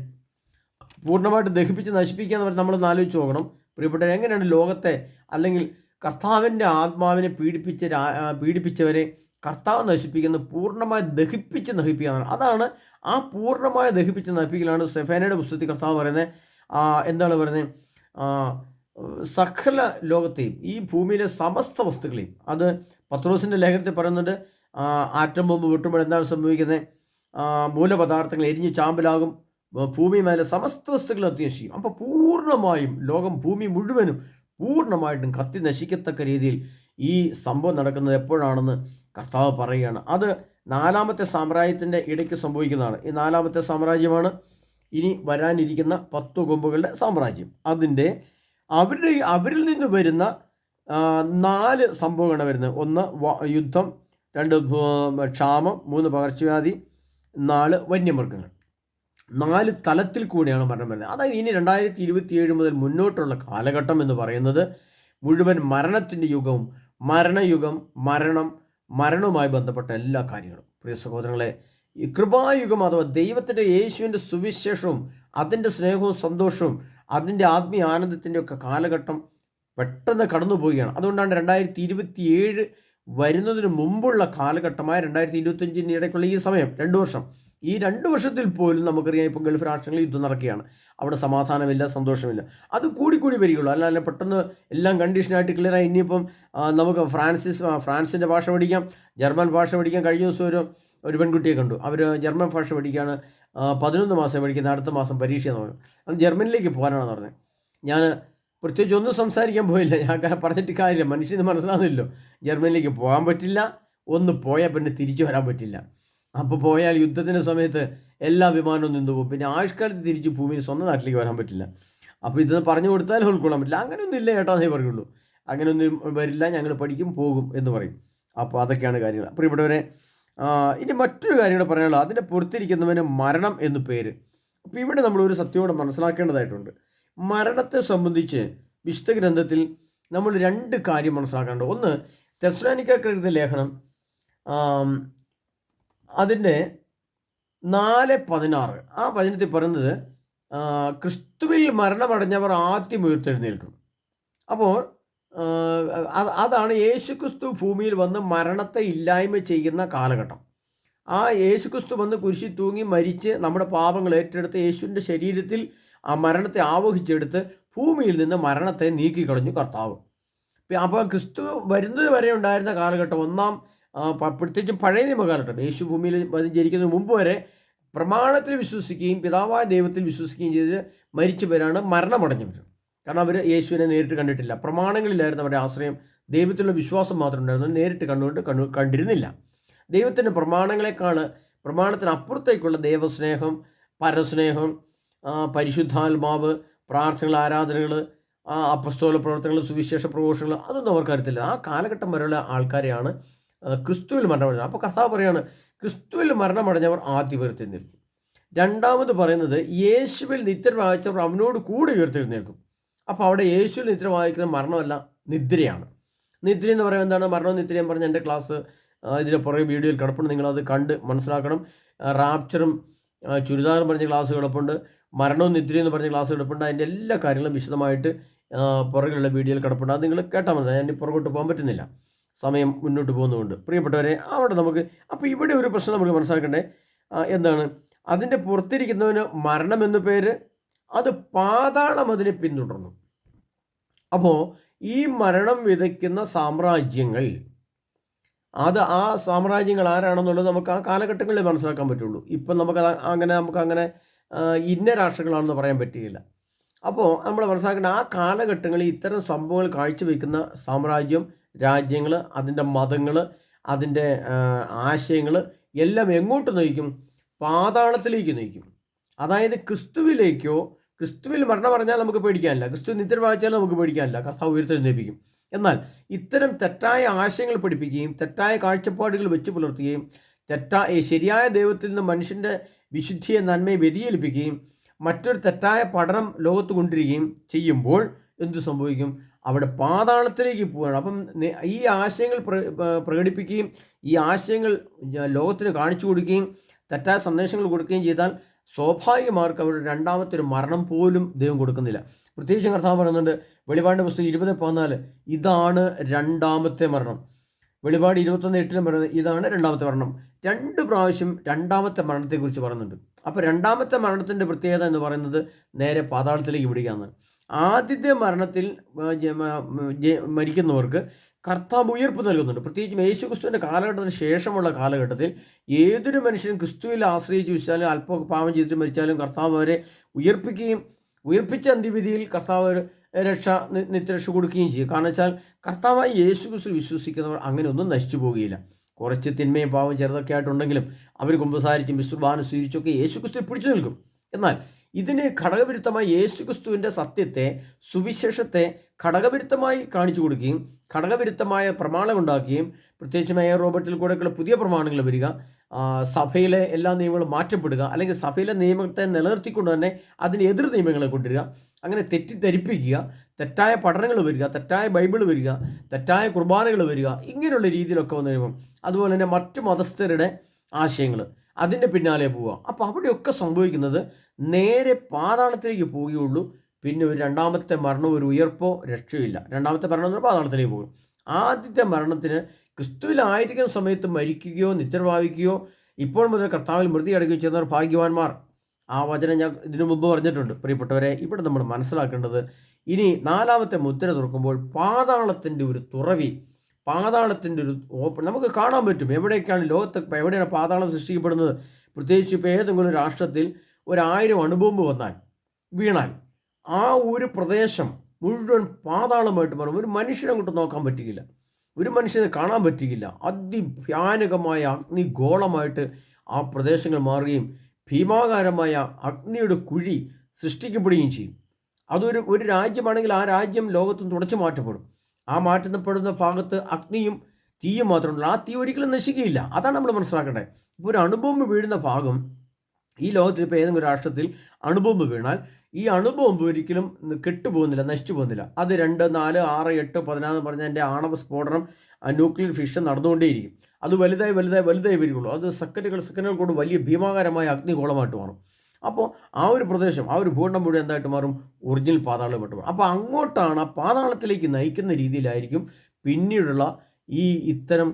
പൂർണ്ണമായിട്ട് ദഹിപ്പിച്ച് നശിപ്പിക്കുക എന്ന് പറഞ്ഞാൽ നമ്മളൊന്ന് ആലോചിച്ച് നോക്കണം പ്രിയപ്പെട്ടവർ. എങ്ങനെയാണ് ലോകത്തെ, അല്ലെങ്കിൽ കർത്താവിൻ്റെ ആത്മാവിനെ പീഡിപ്പിച്ചവരെ കർത്താവ് നശിപ്പിക്കുന്നത്? പൂർണ്ണമായി ദഹിപ്പിച്ച് നശിപ്പിക്കുക. അതാണ് ആ പൂർണ്ണമായി ദഹിപ്പിച്ച് നശിപ്പിക്കലാണ് സെഫാനയുടെ പുസ്തകത്തിൽ കർത്താവ് പറയുന്നത്. എന്താണ് പറയുന്നത്? സകല ലോകത്തെയും, ഈ ഭൂമിയിലെ സമസ്ത വസ്തുക്കളെയും, അത് പത്രോസിൻ്റെ ലേഖനത്തിൽ പറയുന്നുണ്ട്. ആറ്റം ബോംബ് പൊട്ടുമ്പോൾ എന്താണ് സംഭവിക്കുന്നത്? മൂലപദാർത്ഥങ്ങൾ എരിഞ്ഞ് ചാമ്പലാകും, ഭൂമി മേലെ സമസ്ത വസ്തുക്കളും കത്തി നശിക്കും. അപ്പോൾ പൂർണ്ണമായും ലോകം, ഭൂമി മുഴുവനും പൂർണ്ണമായിട്ടും കത്തി നശിക്കത്തക്ക രീതിയിൽ ഈ സംഭവം നടക്കുന്നത് എപ്പോഴാണെന്ന് കർത്താവ് പറയുകയാണ്. അത് 4ാമത്തെ സാമ്രാജ്യത്തിൻ്റെ ഇടയ്ക്ക് സംഭവിക്കുന്നതാണ്. ഈ 4ാമത്തെ സാമ്രാജ്യമാണ് ഇനി വരാനിരിക്കുന്ന 10 കൊമ്പുകളുടെ സാമ്രാജ്യം. അതിൻ്റെ അവരിൽ നിന്ന് വരുന്ന 4 സംഭവങ്ങളാണ് വരുന്നത്. 1 യുദ്ധം, 2 ക്ഷാമം, 3 പകർച്ചവ്യാധി, 4 വന്യമൃഗങ്ങൾ. 4 തലത്തിൽ കൂടിയാണ് മരണം വരുന്നത്. അതായത് ഇനി 2027 മുതൽ മുന്നോട്ടുള്ള കാലഘട്ടം എന്ന് പറയുന്നത് മുഴുവൻ മരണത്തിൻ്റെ യുഗവും, മരണയുഗം, മരണവുമായി ബന്ധപ്പെട്ട എല്ലാ കാര്യങ്ങളും. പ്രിയ സഹോദരങ്ങളെ, ഈ കൃപായുഗം അഥവാ ദൈവത്തിൻ്റെ യേശുവിൻ്റെ സുവിശേഷവും അതിൻ്റെ സ്നേഹവും സന്തോഷവും അതിൻ്റെ ആത്മീയ ആനന്ദത്തിൻ്റെ ഒക്കെ കാലഘട്ടം പെട്ടെന്ന് കടന്നു പോവുകയാണ്. അതുകൊണ്ടാണ് 2027 വരുന്നതിന് മുമ്പുള്ള കാലഘട്ടമായ 2025 ഇടയ്ക്കുള്ള ഈ സമയം, 2 വർഷം, ഈ 2 വർഷത്തിൽ പോലും നമുക്കറിയാം ഇപ്പോൾ ഗൾഫ് രാഷ്ട്രങ്ങളിൽ യുദ്ധം നടക്കുകയാണ്. അവിടെ സമാധാനമില്ല, സന്തോഷമില്ല. അത് കൂടി വരികയുള്ളൂ. അല്ലാതെ പെട്ടെന്ന് എല്ലാം കണ്ടീഷനായിട്ട് ക്ലിയറായി. ഇനിയിപ്പം നമുക്ക് ഫ്രാൻസിൻ്റെ ഭാഷ പഠിക്കാം, ജർമ്മൻ ഭാഷ പഠിക്കാം. കഴിഞ്ഞ ദിവസം ഒരു പെൺകുട്ടിയെ കണ്ടു. അവർ ജർമ്മൻ ഭാഷ പഠിക്കുകയാണ്. 11 മാസം പഠിക്കുന്ന, അടുത്ത മാസം പരീക്ഷ എന്ന് പറഞ്ഞു. അത് ജർമ്മനിലേക്ക് പോകാനാണെന്ന് പറഞ്ഞത്. ഞാൻ പ്രത്യേകിച്ച് ഒന്നും സംസാരിക്കാൻ പോയില്ല. ഞാൻ പറഞ്ഞിട്ട് കാര്യമില്ല, മനുഷ്യന് മനസ്സിലാകുന്നില്ലോ. ജർമ്മനിലേക്ക് പോകാൻ പറ്റില്ല, ഒന്ന് പോയാൽ പിന്നെ തിരിച്ചു വരാൻ പറ്റില്ല. അപ്പോൾ പോയാൽ യുദ്ധത്തിൻ്റെ സമയത്ത് എല്ലാ വിമാനവും നിന്ന് പോകും. പിന്നെ ആഴ്ചക്കാലത്ത് തിരിച്ച് ഭൂമിയിൽ സ്വന്തം നാട്ടിലേക്ക് വരാൻ പറ്റില്ല. അപ്പോൾ ഇതൊന്ന് പറഞ്ഞു കൊടുത്താൽ ഉൾക്കൊള്ളാൻ പറ്റില്ല. അങ്ങനെയൊന്നും ഇല്ല ചേട്ടാ എന്നേ പറയുള്ളൂ. അങ്ങനെയൊന്നും വരില്ല, ഞങ്ങൾ പഠിക്കും പോകും എന്ന് പറയും. അപ്പോൾ അതൊക്കെയാണ് കാര്യങ്ങൾ. അപ്പോൾ ഇവിടെവരെ ഇനി മറ്റൊരു കാര്യം കൂടെ പറയാനുള്ളത്, അതിൻ്റെ പുറത്തിരിക്കുന്നവന് മരണം എന്ന് പേര്. അപ്പോൾ ഇവിടെ നമ്മളൊരു സത്യോടെ മനസ്സിലാക്കേണ്ടതായിട്ടുണ്ട്. മരണത്തെ സംബന്ധിച്ച് വിശുദ്ധ ഗ്രന്ഥത്തിൽ നമ്മൾ 2 കാര്യം മനസ്സിലാക്കേണ്ടത്. ഒന്ന്, തെസ്സലോനിക്കർക്ക് എഴുതിയ ലേഖനം അതിൻ്റെ 4:16 ആ വചനത്തിൽ പറയുന്നത് ക്രിസ്തുവിൽ മരണമടഞ്ഞവർ ആദ്യം ഉയർത്തെഴുന്നേൽക്കും. അപ്പോൾ അതാണ് യേശുക്രിസ്തു ഭൂമിയിൽ വന്ന് മരണത്തെ ഇല്ലായ്മ ചെയ്യുന്ന കാലഘട്ടം. ആ യേശുക്രിസ്തു വന്ന് കുരിശിൽ തൂങ്ങി മരിച്ച് നമ്മുടെ പാപങ്ങൾ ഏറ്റെടുത്ത് യേശുവിൻ്റെ ശരീരത്തിൽ ആ മരണത്തെ ആവഹിച്ചെടുത്ത് ഭൂമിയിൽ നിന്ന് മരണത്തെ നീക്കിക്കളഞ്ഞു കർത്താവ്. അപ്പോൾ ക്രിസ്തു വരുന്നത് വരെ ഉണ്ടായിരുന്ന കാലഘട്ടം പ്രത്യേകിച്ചും പഴയ നിയമകാലഘട്ടം, യേശു ഭൂമിയിൽ ജനിക്കുന്നതിന് മുമ്പ് വരെ പ്രമാണത്തിൽ വിശ്വസിക്കുകയും പിതാവായ ദൈവത്തിൽ വിശ്വസിക്കുകയും ചെയ്ത് മരിച്ചവരാണ് മരണമടഞ്ഞവർ. കാരണം അവർ യേശുവിനെ നേരിട്ട് കണ്ടിട്ടില്ല. പ്രമാണങ്ങളിലായിരുന്നു അവരുടെ ആശ്രയം. ദൈവത്തിലുള്ള വിശ്വാസം മാത്രം ഉണ്ടായിരുന്നു, നേരിട്ട് കണ്ടിരുന്നില്ല. ദൈവത്തിൻ്റെ പ്രമാണത്തിനപ്പുറത്തേക്കുള്ള ദൈവസ്നേഹം, പരസ്നേഹം, പരിശുദ്ധാത്മാവ്, പ്രാർത്ഥനകൾ, ആരാധനകൾ, അപ്പസ്തോല പ്രവർത്തനങ്ങൾ, സുവിശേഷ പ്രഘോഷങ്ങൾ, അതൊന്നും അവർക്കറിയത്തില്ല. ആ കാലഘട്ടം വരെയുള്ള ആൾക്കാരെയാണ് ക്രിസ്തുവിൽ മരണമടഞ്ഞത്. അപ്പോൾ കർത്താവ് പറയാണ്, ക്രിസ്തുവിൽ മരണമടഞ്ഞവർ ആദ്യ ഉയർത്തെഴുന്നേൽക്കും. രണ്ടാമത് പറയുന്നത് യേശുവിൽ നിദ്ര പ്രാപിച്ചവർ അവനോട് കൂടെ ഉയർത്തെഴുന്നേൽക്കും. അപ്പോൾ അവിടെ യേശുവിൽ നിദ്ര പ്രാപിക്കുന്ന മരണമല്ല, നിദ്രയാണ്. നിദ്ര എന്ന് പറയുന്നത് എന്താണ്? മരണവും നിദ്രയും പറഞ്ഞ് എൻ്റെ ക്ലാസ് ഇതിൻ്റെ പുറകെ വീഡിയോയിൽ കിടപ്പുണ്ട്, നിങ്ങളത് കണ്ട് മനസ്സിലാക്കണം. റാപ്ചറും ചുരിദാറും പറഞ്ഞ ക്ലാസ് കിടപ്പുണ്ട്, മരണവും നിദ്രയും എന്ന് പറഞ്ഞ ക്ലാസ് കിടപ്പുണ്ട്. അതിൻ്റെ എല്ലാ കാര്യങ്ങളും വിശദമായിട്ട് പുറകിലുള്ള വീഡിയോയിൽ കിടപ്പുണ്ട്. അത് നിങ്ങൾ കേട്ടാൽ മതി. ഞാൻ പുറകോട്ട് പോകാൻ പറ്റുന്നില്ല, സമയം മുന്നോട്ട് പോകുന്നതുകൊണ്ട്. പ്രിയപ്പെട്ടവരെ, അവിടെ അപ്പോൾ ഇവിടെ ഒരു പ്രശ്നം നമുക്ക് മനസ്സിലാക്കണ്ടേ. എന്താണ്? അതിൻ്റെ പുറത്തിരിക്കുന്നവന് മരണം എന്നു പേര്, അത് പാതാളം അതിനെ പിന്തുടർന്നു. അപ്പോൾ ഈ മരണം വിതയ്ക്കുന്ന സാമ്രാജ്യങ്ങൾ, ആ സാമ്രാജ്യങ്ങൾ ആരാണെന്നുള്ളത് നമുക്ക് ആ കാലഘട്ടങ്ങളിൽ മനസ്സിലാക്കാൻ പറ്റുള്ളൂ. ഇപ്പം നമുക്കങ്ങനെ ഇന്ന രാഷ്ട്രങ്ങളാണെന്ന് പറയാൻ പറ്റുകയില്ല. അപ്പോൾ നമ്മൾ മനസ്സിലാക്കേണ്ട, ആ കാലഘട്ടങ്ങളിൽ ഇത്തരം സംഭവങ്ങൾ കാഴ്ചവെക്കുന്ന സാമ്രാജ്യം, രാജ്യങ്ങൾ, അതിൻ്റെ മതങ്ങൾ, അതിൻ്റെ ആശയങ്ങൾ എല്ലാം എങ്ങോട്ട് നയിക്കും? പാതാളത്തിലേക്ക് നയിക്കും. അതായത് ക്രിസ്തുവിൽ മരണം പറഞ്ഞാൽ നമുക്ക് പേടിക്കാനില്ല, ക്രിസ്തു നിദ്ര പ്രാപിച്ചാൽ നമുക്ക് പേടിക്കാനില്ല, കർത്താവ് ഉയർത്തെഴുന്നേൽപ്പിക്കും. എന്നാൽ ഇത്തരം തെറ്റായ ആശയങ്ങൾ പഠിപ്പിക്കുകയും തെറ്റായ കാഴ്ചപ്പാടുകൾ വെച്ച് പുലർത്തുകയും ശരിയായ ദൈവത്തിൽ നിന്ന് മനുഷ്യൻ്റെ വിശുദ്ധിയെ, നന്മയെ വ്യതിചലിപ്പിക്കുകയും മറ്റൊരു തെറ്റായ പഠനം ലോകത്ത് കൊണ്ടിരിക്കുകയും ചെയ്യുമ്പോൾ എന്തു സംഭവിക്കും? അവിടെ പാതാളത്തിലേക്ക് പോവുകയാണ്. അപ്പം ഈ ആശയങ്ങൾ പ്രകടിപ്പിക്കുകയും ഈ ആശയങ്ങൾ ലോകത്തിന് കാണിച്ചു കൊടുക്കുകയും തെറ്റായ സന്ദേശങ്ങൾ കൊടുക്കുകയും ചെയ്താൽ സ്വാഭാവികമാർക്ക് അവരുടെ രണ്ടാമത്തെ ഒരു മരണം പോലും ദൈവം കൊടുക്കുന്നില്ല. പ്രത്യേകിച്ച് കർത്താവ് പറയുന്നുണ്ട്, വെളിപാടിൻ്റെ പുസ്തകം 20:14, ഇതാണ് രണ്ടാമത്തെ മരണം. വെളിപാട് 21:8 പറയുന്നത് ഇതാണ് രണ്ടാമത്തെ മരണം. 2 പ്രാവശ്യം രണ്ടാമത്തെ മരണത്തെക്കുറിച്ച് പറയുന്നുണ്ട്. അപ്പോൾ രണ്ടാമത്തെ മരണത്തിൻ്റെ പ്രത്യേകത എന്ന് പറയുന്നത് നേരെ പാതാളത്തിലേക്ക് വിടുകയാണ്. ആദ്യത്തെ മരണത്തിൽ മരിക്കുന്നവർക്ക് കർത്താവ് ഉയർപ്പ് നൽകുന്നുണ്ട്. പ്രത്യേകിച്ചും യേശുക്രിസ്തുവിൻ്റെ കാലഘട്ടത്തിന് ശേഷമുള്ള കാലഘട്ടത്തിൽ ഏതൊരു മനുഷ്യനും ക്രിസ്തുവിൽ ആശ്രയിച്ച് വിശ്വസിച്ചാലും അല്പം പാപം ചെയ്തിട്ട് മരിച്ചാലും കർത്താവ് അവരെ ഉയർപ്പിച്ച അന്ത്യവിധിയിൽ കർത്താവ് നിത്യരക്ഷ കൊടുക്കുകയും ചെയ്യും. കാരണം വെച്ചാൽ കർത്താവായ യേശുക്രിസ്തു വിശ്വസിക്കുന്നവർ അങ്ങനെ ഒന്നും നശിച്ചു പോവുകയില്ല. കുറച്ച് തിന്മയും പാവം ചെറുതൊക്കെ ആയിട്ടുണ്ടെങ്കിലും അവർ കുമ്പസാരിച്ചും വിശ്വബാനം സ്വീകരിച്ചൊക്കെ യേശുക്രിസ്തു പിടിച്ചു നിൽക്കും. എന്നാൽ ഇതിന് ഘടകവിരുദ്ധമായി യേശുക്രിസ്തുവിൻ്റെ സത്യത്തെ, സുവിശേഷത്തെ ഘടകവിരുദ്ധമായി കാണിച്ചു കൊടുക്കുകയും ഘടകവിരുദ്ധമായ പ്രമാണമുണ്ടാക്കുകയും പ്രത്യേകിച്ച് മേയർ റോബർട്ടിൽ കൂടെയുള്ള പുതിയ പ്രമാണങ്ങൾ വരിക, സഭയിലെ എല്ലാ നിയമങ്ങളും മാറ്റപ്പെടുക, അല്ലെങ്കിൽ സഭയിലെ നിയമത്തെ നിലനിർത്തിക്കൊണ്ട് തന്നെ അതിന് എതിർ നിയമങ്ങളെ കൊണ്ടുവരിക, അങ്ങനെ തെറ്റിദ്ധരിപ്പിക്കുക, തെറ്റായ പഠനങ്ങൾ വരിക, തെറ്റായ ബൈബിൾ വരിക, തെറ്റായ കുർബാനകൾ വരിക, ഇങ്ങനെയുള്ള രീതിയിലൊക്കെ വന്നു കഴിയുമ്പം അതുപോലെ തന്നെ മറ്റു മതസ്ഥരുടെ ആശയങ്ങൾ അതിൻ്റെ പിന്നാലെ പോവുക. അപ്പോൾ അവിടെയൊക്കെ സംഭവിക്കുന്നത് നേരെ പാതാളത്തിലേക്ക് പോവുകയുള്ളൂ. പിന്നെ ഒരു രണ്ടാമത്തെ മരണമോ ഒരു ഉയർപ്പോ രക്ഷയില്ല. രണ്ടാമത്തെ മരണം എന്ന് പറഞ്ഞാൽ പാതാളത്തിലേക്ക് പോകും. ആദ്യത്തെ മരണത്തിന് ക്രിസ്തുവിലായിരിക്കുന്ന സമയത്ത് മരിക്കുകയോ നിത്യപ്രാപിക്കുകയോ ഇപ്പോൾ മുതൽ കർത്താവിൽ മൃതി അടക്കുകയോ ചെയ്യുന്നവർ ഭാഗ്യവാന്മാർ. ആ വചനം ഞാൻ ഇതിനു മുമ്പ് പറഞ്ഞിട്ടുണ്ട്. പ്രിയപ്പെട്ടവരെ, ഇവിടെ നമ്മൾ മനസ്സിലാക്കേണ്ടത്, ഇനി 4ാമത്തെ മുദ്ര തുറക്കുമ്പോൾ പാതാളത്തിൻ്റെ ഒരു തുറവി, പാതാളത്തിൻ്റെ ഒരു ഓപ്പൺ നമുക്ക് കാണാൻ പറ്റും. എവിടേക്കാണ് ലോകത്ത് എവിടെയാണ് പാതാളം സൃഷ്ടിക്കപ്പെടുന്നത്? പ്രത്യേകിച്ച് ഇപ്പോൾ ഏതെങ്കിലും ഒരു രാഷ്ട്രത്തിൽ 1000 അണുബോംബ് വീണാൽ ആ ഒരു പ്രദേശം മുഴുവൻ പാതാളമായിട്ട് മാറും. ഒരു മനുഷ്യനെ അങ്ങോട്ട് നോക്കാൻ പറ്റുകയില്ല, ഒരു മനുഷ്യനെ കാണാൻ പറ്റുകയില്ല. അതിഭയാനകമായ അഗ്നിഗോളമായിട്ട് ആ പ്രദേശങ്ങൾ മാറുകയും ഭീമാകാരമായ അഗ്നിയുടെ കുഴി സൃഷ്ടിക്കപ്പെടുകയും ചെയ്യും. ഒരു രാജ്യമാണെങ്കിൽ ആ രാജ്യം ലോകത്തും തുടച്ചു മാറ്റപ്പെടും. ആ മാറ്റപ്പെടുന്ന ഭാഗത്ത് അഗ്നിയും തീയും മാത്രമല്ല, ആ തീ ഒരിക്കലും നശിക്കുകയില്ല. അതാണ് നമ്മൾ മനസ്സിലാക്കേണ്ടത്. ഇപ്പോൾ ഒരു അണുബോംബ് വീഴുന്ന ഭാഗം, ഈ ലോകത്തിൽ ഇപ്പോൾ ഏതെങ്കിലും രാഷ്ട്രത്തിൽ അണുബോംബ് വീണാൽ ഈ അണുബോംബ് ഒരിക്കലും കെട്ടുപോകുന്നില്ല, നശിച്ചു പോകുന്നില്ല. അത് 2, 4, 6, 8, 14 പറഞ്ഞാൽ എൻ്റെ ആണവ സ്ഫോടനം, ന്യൂക്ലിയർ ഫിഷൻ നടന്നുകൊണ്ടേയിരിക്കും. അത് വലുതായി വരികയുള്ളൂ. അത് സെക്കൻഡുകൾ കൊണ്ട് വലിയ ഭീമാകാരമായ അഗ്നിഗോളമായിട്ട് മാറും. അപ്പോൾ ആ ഒരു പ്രദേശം, ആ ഒരു ഭൂഖണ്ഡം മുഴുവൻ എന്തായിട്ട് മാറും? ഒറിജിനൽ പാതാളമായിട്ട് മാറും. അപ്പോൾ അങ്ങോട്ടാണ്, ആ പാതാളത്തിലേക്ക് നയിക്കുന്ന രീതിയിലായിരിക്കും പിന്നീടുള്ള ഈ ഇത്തരം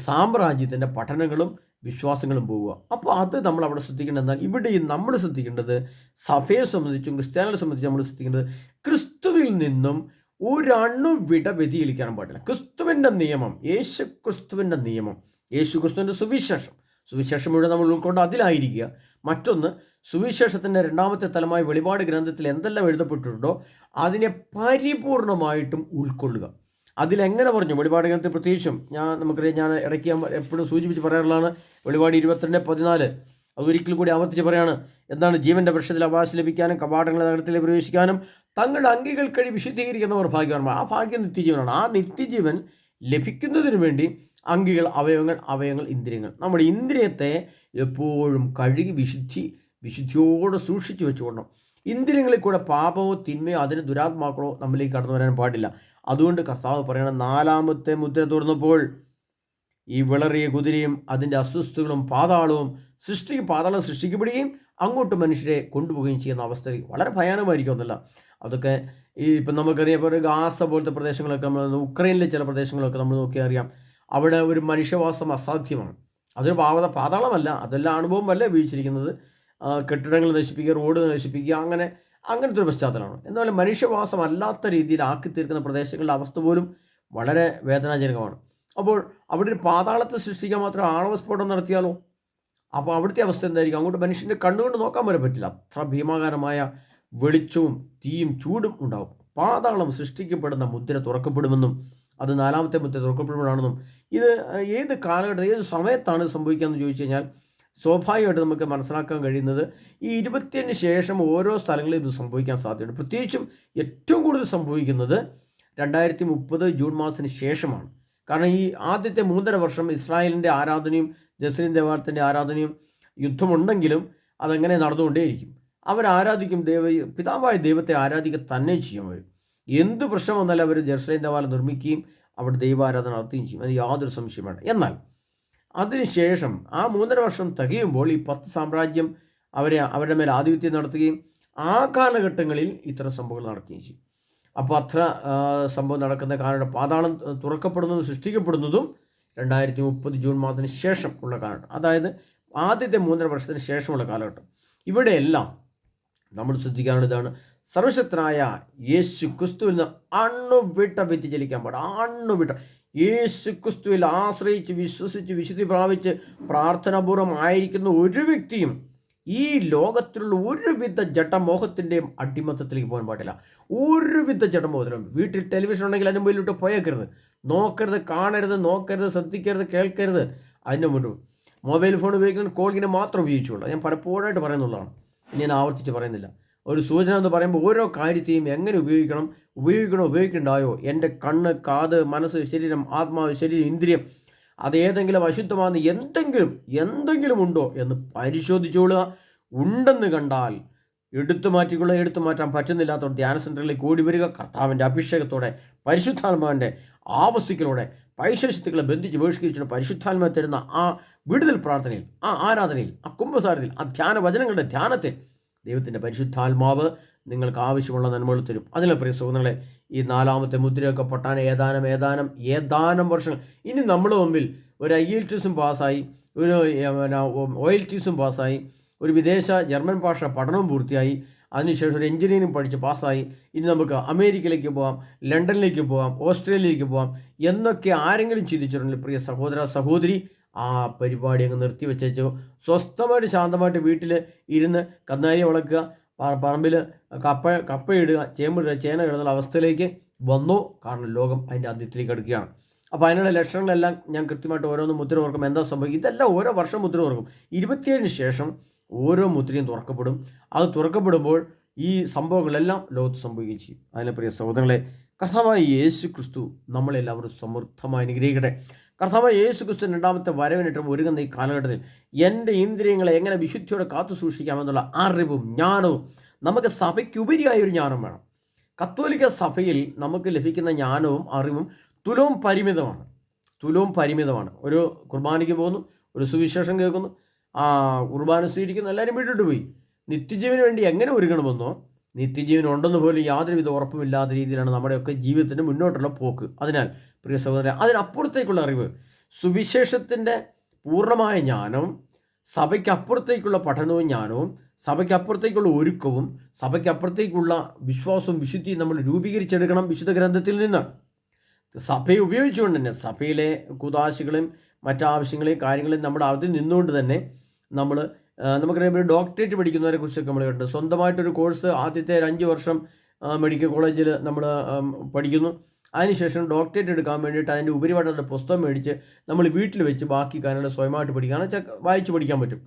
സാമ്രാജ്യത്തിൻ്റെ പഠനങ്ങളും വിശ്വാസങ്ങളും പോവുക. അപ്പോൾ അത് നമ്മൾ അവിടെ ശ്രദ്ധിക്കേണ്ടത് എന്നാൽ, ഇവിടെയും നമ്മൾ ശ്രദ്ധിക്കേണ്ടത്, സഭയെ സംബന്ധിച്ചും ക്രിസ്ത്യാനികളെ സംബന്ധിച്ചും നമ്മൾ ശ്രദ്ധിക്കേണ്ടത്, ക്രിസ്തുവിൽ നിന്നും ഒരണുവിട വ്യതിചലിക്കാൻ പാടില്ല. ക്രിസ്തുവിൻ്റെ നിയമം, യേശു ക്രിസ്തുവിൻ്റെ നിയമം, യേശു ക്രിസ്തുവിൻ്റെ സുവിശേഷം മുഴുവൻ നമ്മൾ ഉൾക്കൊണ്ട് അതിലായിരിക്കുക. മറ്റൊന്ന്, സുവിശേഷത്തിൻ്റെ രണ്ടാമത്തെ തലമായ വെളിപാട് ഗ്രന്ഥത്തിൽ എന്തെല്ലാം എഴുതപ്പെട്ടിട്ടുണ്ടോ അതിനെ പരിപൂർണമായിട്ടും ഉൾക്കൊള്ളുക. അതിലെങ്ങനെ പറഞ്ഞു? വെളിപാട് ഗ്രന്ഥത്തിൽ പ്രത്യേകിച്ചും നമുക്കറിയാം, ഞാൻ ഇടയ്ക്ക് എപ്പോഴും സൂചിപ്പിച്ച് പറയാറുള്ളതാണ്, വെളിപാട് 22:14 അതൊരിക്കൽ കൂടി ആവർത്തിച്ച് പറയാണ്. എന്താണ്? ജീവൻ്റെ വൃക്ഷത്തിൽ അവകാശം ലഭിക്കാനും കവാടങ്ങളുടെ നഗരത്തിൽ പ്രവേശിക്കാനും തങ്ങളുടെ അങ്കികൾ കഴി വിശുദ്ധീകരിക്കുന്നവർ ഭാഗ്യവാന്മാർ. ആ ഭാഗ്യം നിത്യജീവനാണ്. ആ നിത്യജീവൻ ലഭിക്കുന്നതിന് വേണ്ടി അങ്കികൾ, അവയവങ്ങൾ, ഇന്ദ്രിയങ്ങൾ. നമ്മുടെ ഇന്ദ്രിയത്തെ എപ്പോഴും കഴുകി വിശുദ്ധിയോടെ സൂക്ഷിച്ചു വെച്ചുകൊണ്ടോ. ഇന്ദ്രിയങ്ങളിൽ കൂടെ പാപമോ തിന്മയോ അതിന് ദുരാത്മാക്കളോ നമ്മളിലേക്ക് കടന്നു വരാൻ പാടില്ല. അതുകൊണ്ട് കർത്താവ് പറയണം, 4ാമത്തെ മുദ്ര തുറന്നപ്പോൾ ഈ വിളറിയ കുതിരയും അതിൻ്റെ അസ്വസ്ഥകളും പാതാളം സൃഷ്ടിക്കപ്പെടുകയും അങ്ങോട്ട് മനുഷ്യരെ കൊണ്ടുപോവുകയും ചെയ്യുന്ന അവസ്ഥ വളരെ ഭയാനകമായിരിക്കും. എന്നല്ല, അതൊക്കെ ഇപ്പം നമുക്കറിയാം, ഇപ്പോൾ ഒരു ഗാസ പോലത്തെ പ്രദേശങ്ങളൊക്കെ നമ്മൾ, ഉക്രൈനിലെ ചില പ്രദേശങ്ങളൊക്കെ നമ്മൾ നോക്കിയാൽ അറിയാം, അവിടെ ഒരു മനുഷ്യവാസം അസാധ്യമാണ്. അതൊരു പാതാളമല്ല, അതെല്ലാം അനുഭവമല്ല ഉപയോഗിച്ചിരിക്കുന്നത്. കെട്ടിടങ്ങൾ നശിപ്പിക്കുക, റോഡ് നശിപ്പിക്കുക, അങ്ങനത്തെ ഒരു പശ്ചാത്തലമാണ്. എന്നാൽ മനുഷ്യവാസം അല്ലാത്ത രീതിയിൽ ആക്കി തീർക്കുന്ന പ്രദേശങ്ങളുടെ അവസ്ഥ പോലും വളരെ വേദനാജനകമാണ്. അപ്പോൾ അവിടെ ഒരു പാതാളത്തെ സൃഷ്ടിക്കാൻ മാത്രം ആണവ സ്ഫോടനം നടത്തിയാലോ? അപ്പോൾ അവിടുത്തെ അവസ്ഥ എന്തായിരിക്കും? അങ്ങോട്ട് മനുഷ്യൻ്റെ കണ്ണുകൊണ്ട് നോക്കാൻ വരെ പറ്റില്ല. അത്ര ഭീമാകാരമായ വെളിച്ചവും തീയും ചൂടും ഉണ്ടാകും. പാതാളം സൃഷ്ടിക്കപ്പെടുന്ന മുദ്ര തുറക്കപ്പെടുമെന്നും അത് 4ാമത്തെ മുദ്ര തുറക്കപ്പെടുമ്പോഴാണെന്നും, ഇത് ഏത് കാലഘട്ടത്തിൽ, ഏത് സമയത്താണ് സംഭവിക്കുകയെന്ന് ചോദിച്ചു കഴിഞ്ഞാൽ, സ്വാഭാവികമായിട്ട് നമുക്ക് മനസ്സിലാക്കാൻ കഴിയുന്നത് ഈ 25 ശേഷം ഓരോ സ്ഥലങ്ങളിലും ഇത് സംഭവിക്കാൻ സാധ്യതയുണ്ട്. പ്രത്യേകിച്ചും ഏറ്റവും കൂടുതൽ സംഭവിക്കുന്നത് 2030 ജൂൺ മാസത്തിന് ശേഷമാണ്. കാരണം ഈ ആദ്യത്തെ 3.5 വർഷം ഇസ്രായേലിൻ്റെ ആരാധനയും ജെറുസലേം ദേവാലയത്തിൻ്റെ ആരാധനയും യുദ്ധമുണ്ടെങ്കിലും അതെങ്ങനെ നടന്നുകൊണ്ടേയിരിക്കും. അവരാരാധിക്കും, പിതാവായ ദൈവത്തെ ആരാധിക്കുക തന്നെ ചെയ്യും. അവർ എന്ത് പ്രശ്നം വന്നാലും അവർ ജെറുസലേം ദേവാലയം നിർമ്മിക്കുകയും അവിടെ ദൈവാരാധന നടത്തുകയും ചെയ്യും. അത് യാതൊരു സംശയം വേണ്ട. എന്നാൽ അതിനുശേഷം ആ 3.5 വർഷം തികയുമ്പോൾ ഈ 10 സാമ്രാജ്യം അവരുടെ മേൽ ആധിപത്യം നടത്തുകയും ആ കാലഘട്ടങ്ങളിൽ ഇത്തരം സംഭവങ്ങൾ നടക്കുകയും ചെയ്യും. അപ്പോൾ അത്ര സംഭവം നടക്കുന്ന കാലഘട്ടം, പാതാളം തുറക്കപ്പെടുന്നതും സൃഷ്ടിക്കപ്പെടുന്നതും 2030 ജൂൺ മാസത്തിന് ശേഷം ഉള്ള കാലഘട്ടം, അതായത് ആദ്യത്തെ 3.5 വർഷത്തിന് ശേഷമുള്ള കാലഘട്ടം. ഇവിടെയെല്ലാം നമ്മൾ ശ്രദ്ധിക്കാനുള്ളതാണ്, സർവശക്തനായ യേശു ക്രിസ്തുവിൽ നിന്ന് അണുവിട്ട വ്യതിചലിക്കാൻ പാടില്ല. യേശു ക്രിസ്തുവിൽ ആശ്രയിച്ച് വിശ്വസിച്ച് വിശുദ്ധി പ്രാപിച്ച് പ്രാർത്ഥനാപൂർവം ആയിരിക്കുന്ന ഒരു വ്യക്തിയും ഈ ലോകത്തിലുള്ള ഒരുവിധ ജഡമോഹത്തിൻ്റെയും അടിമത്തത്തിലേക്ക് പോകാൻ പാടില്ല. ഒരുവിധ ജഡമോഹത്തിലും. വീട്ടിൽ ടെലിവിഷൻ ഉണ്ടെങ്കിൽ അതിന് മുമ്പിലോട്ട് പോയേക്കരുത്, നോക്കരുത്, കാണരുത്, ശ്രദ്ധിക്കരുത്, കേൾക്കരുത്. അതിൻ്റെ മുന്നിൽ മൊബൈൽ ഫോൺ ഉപയോഗിക്കുന്ന കോളിങ്ങിനെ മാത്രം ഉപയോഗിച്ചുള്ളൂ. ഞാൻ പലപ്പോഴായിട്ട് പറയുന്നുള്ളതാണ്, ഞാൻ ആവർത്തിച്ച് പറയുന്നില്ല. ഒരു സൂചന എന്ന് പറയുമ്പോൾ ഓരോ കാര്യത്തെയും എങ്ങനെ ഉപയോഗിക്കണ്ടായോ, എൻ്റെ കണ്ണ്, കാത്, മനസ്സ്, ശരീരം, ആത്മാവ്, ശരീരം, ഇന്ദ്രിയം, അതേതെങ്കിലും അശുദ്ധമാകുന്ന എന്തെങ്കിലും ഉണ്ടോ എന്ന് പരിശോധിച്ചോളുക. ഉണ്ടെന്ന് കണ്ടാൽ എടുത്തു മാറ്റാൻ പറ്റുന്നില്ലാത്തവർ ധ്യാന സെൻറ്ററിലേക്ക് ഓടി വരിക. കർത്താവിൻ്റെ അഭിഷേകത്തോടെ, പരിശുദ്ധാത്മാവിൻ്റെ ആവസ്തികളോടെ, പൈശാചിക്കളെ ബന്ധിച്ച് ബഹിഷ്കരിച്ചുകൊണ്ട് പരിശുദ്ധാത്മാവ് തരുന്ന ആ വിടുതൽ പ്രാർത്ഥനയിൽ, ആ ആരാധനയിൽ, ആ കുംഭസാരത്തിൽ, ആ ധ്യാനവചനങ്ങളുടെ ധ്യാനത്തിൽ ദൈവത്തിൻ്റെ പരിശുദ്ധാത്മാവ് നിങ്ങൾക്ക് ആവശ്യമുള്ള നന്മകൾ തരും. അതിലെ പ്രിയ സുഹൃത്തുക്കളെ, ഈ 4ാമത്തെ മുദ്രയൊക്കെ പൊട്ടാൻ ഏതാനും വർഷങ്ങൾ ഇനി നമ്മുടെ മുമ്പിൽ. ഒരു IELTS പാസ്സായി, ഒരു OLTS പാസ്സായി, ഒരു വിദേശ ജർമ്മൻ ഭാഷ പഠനവും പൂർത്തിയായി, അതിനുശേഷം ഒരു എഞ്ചിനീയറിംഗ് പഠിച്ച് പാസ്സായി. ഇനി നമുക്ക് അമേരിക്കയിലേക്ക് പോകാം, ലണ്ടനിലേക്ക് പോകാം, ഓസ്ട്രേലിയയിലേക്ക് പോകാം എന്നൊക്കെ ആരെങ്കിലും ചിന്തിച്ചിട്ടുണ്ടെങ്കിൽ പ്രിയ സഹോദര സഹോദരി, ആ പരിപാടി അങ്ങ് നിർത്തിവെച്ചോ. സ്വസ്ഥമായിട്ട് ശാന്തമായിട്ട് വീട്ടിൽ ഇരുന്ന് കന്നാരി വളക്കുക, പറമ്പിൽ കപ്പയിടുക, ചേമ്പിടുക, ചേന ഇടുന്ന അവസ്ഥയിലേക്ക് വന്നു. കാരണം ലോകം അതിൻ്റെ അന്ത്യത്തിലേക്ക് അടുക്കുകയാണ്. അപ്പോൾ അതിനുള്ള ലക്ഷണങ്ങളെല്ലാം ഞാൻ കൃത്യമായിട്ട് ഓരോന്നും മുദ്ര തുറക്കും. എന്താ സംഭവിക്കും? ഇതെല്ലാം ഓരോ വർഷം മുദ്ര തുറക്കും. 27 ശേഷം ഓരോ മുദ്രയും തുറക്കപ്പെടും. അത് തുറക്കപ്പെടുമ്പോൾ ഈ സംഭവങ്ങളെല്ലാം ലോകത്ത് സംഭവിക്കുകയും ചെയ്യും. അതിനെ പ്രിയ സഹോദരങ്ങളെ, കർത്താവായ യേശു ക്രിസ്തു നമ്മളെല്ലാവരും സമൃദ്ധമായി അനുഗ്രഹിക്കട്ടെ. കർത്താവായ യേശു ക്രിസ്തു 2ാമത്തെ വരവിനിട്ടും ഒരുങ്ങുന്ന ഈ കാലഘട്ടത്തിൽ എൻ്റെ ഇന്ദ്രിയങ്ങളെ എങ്ങനെ വിശുദ്ധിയോടെ കാത്തു സൂക്ഷിക്കാമെന്നുള്ള അറിവും ജ്ഞാനവും നമുക്ക് സഭയ്ക്കുപരിയായ ഒരു ജ്ഞാനം വേണം. കത്തോലിക്ക സഭയിൽ നമുക്ക് ലഭിക്കുന്ന ജ്ഞാനവും അറിവും തുലവും പരിമിതമാണ്. ഒരു കുർബാനയ്ക്ക് പോകുന്നു, ഒരു സുവിശേഷം കേൾക്കുന്നു, കുർബാന സ്വീകരിക്കുന്ന എല്ലാവരും വിട്ടിട്ട് പോയി. നിത്യജീവന് വേണ്ടി എങ്ങനെ ഒരുങ്ങണമെന്നോ നിത്യജീവൻ ഉണ്ടെന്ന് പോലും യാതൊരുവിധ ഉറപ്പുമില്ലാത്ത രീതിയിലാണ് നമ്മുടെയൊക്കെ ജീവിതത്തിൻ്റെ മുന്നോട്ടുള്ള പോക്ക്. അതിനാൽ പ്രിയ സഹോദരൻ, അതിനപ്പുറത്തേക്കുള്ള അറിവ്, സുവിശേഷത്തിൻ്റെ പൂർണ്ണമായ ജ്ഞാനവും സഭയ്ക്കപ്പുറത്തേക്കുള്ള പഠനവും ജ്ഞാനവും സഭയ്ക്കപ്പുറത്തേക്കുള്ള ഒരുക്കവും സഭയ്ക്കപ്പുറത്തേക്കുള്ള വിശ്വാസവും വിശുദ്ധിയും നമ്മൾ രൂപീകരിച്ചെടുക്കണം വിശുദ്ധ ഗ്രന്ഥത്തിൽ നിന്ന്. സഭയെ ഉപയോഗിച്ചുകൊണ്ട് തന്നെ സഭയിലെ കുദാശകളെയും മറ്റാവശ്യങ്ങളെയും കാര്യങ്ങളെയും നമ്മുടെ അതിൽ നിന്നുകൊണ്ട് തന്നെ നമുക്കറിയാം, ഒരു ഡോക്ടറേറ്റ് പഠിക്കുന്നവരെ കുറിച്ചൊക്കെ നമ്മൾ കണ്ടു. സ്വന്തമായിട്ടൊരു കോഴ്സ് ആദ്യത്തെ 5 വർഷം മെഡിക്കൽ കോളേജിൽ നമ്മൾ പഠിക്കുന്നു. അതിനുശേഷം ഡോക്ടറേറ്റ് എടുക്കാൻ വേണ്ടിയിട്ട് അതിൻ്റെ ഉപരിപഠനത്തിൻ്റെ പുസ്തകം മേടിച്ച് നമ്മൾ വീട്ടിൽ വെച്ച് ബാക്കി കാര്യങ്ങൾ സ്വയമായിട്ട് പഠിക്കുകയാണ്, വായിച്ച് പഠിക്കാൻ പറ്റും.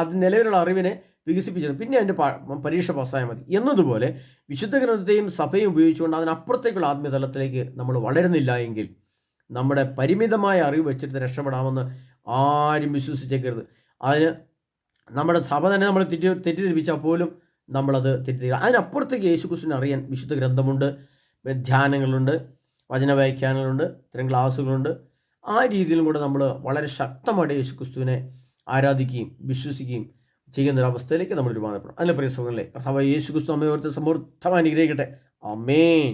അത് നിലവിലുള്ള അറിവിനെ വികസിപ്പിച്ചത് പിന്നെ അതിൻ്റെ പരീക്ഷ പാസ്സായാൽ മതി എന്നതുപോലെ വിശുദ്ധ ഗ്രന്ഥത്തെയും സഭയും ഉപയോഗിച്ചുകൊണ്ട് അതിനപ്പുറത്തേക്കുള്ള ആത്മീയതലത്തിലേക്ക് നമ്മൾ വളരുന്നില്ല എങ്കിൽ നമ്മുടെ പരിമിതമായ അറിവ് വെച്ചിട്ട് രക്ഷപ്പെടാമെന്ന് ആരും വിശ്വസിച്ചേക്കരുത്. അതിന് നമ്മുടെ സഭ തന്നെ നമ്മൾ തെറ്റിദ്ധരിപ്പിച്ചാൽ പോലും നമ്മളത് തെറ്റിദ്ധരിക്കുക. അതിനപ്പുറത്തേക്ക് യേശുക്രിസ്തുവിനെ അറിയാൻ വിശുദ്ധ ഗ്രന്ഥമുണ്ട്, ധ്യാനങ്ങളുണ്ട്, വചന വ്യാഖ്യാനങ്ങളുണ്ട്, ഇത്തരം ക്ലാസ്സുകളുണ്ട്. ആ രീതിയിലും കൂടെ നമ്മൾ വളരെ ശക്തമായിട്ട് യേശുക്രിസ്തുവിനെ ആരാധിക്കുകയും വിശ്വസിക്കുകയും ചെയ്യുന്നൊരവസ്ഥയിലേക്ക് നമ്മൾ രൂപാന്തരപ്പെടണം. അതിൻ്റെ പ്രിയ സഹോദരങ്ങളെ, കർത്താവായ യേശുക്രിസ്തു നമ്മെ ഓർത്ത് സമൃദ്ധമായി അനുഗ്രഹിക്കട്ടെ. ആമേൻ.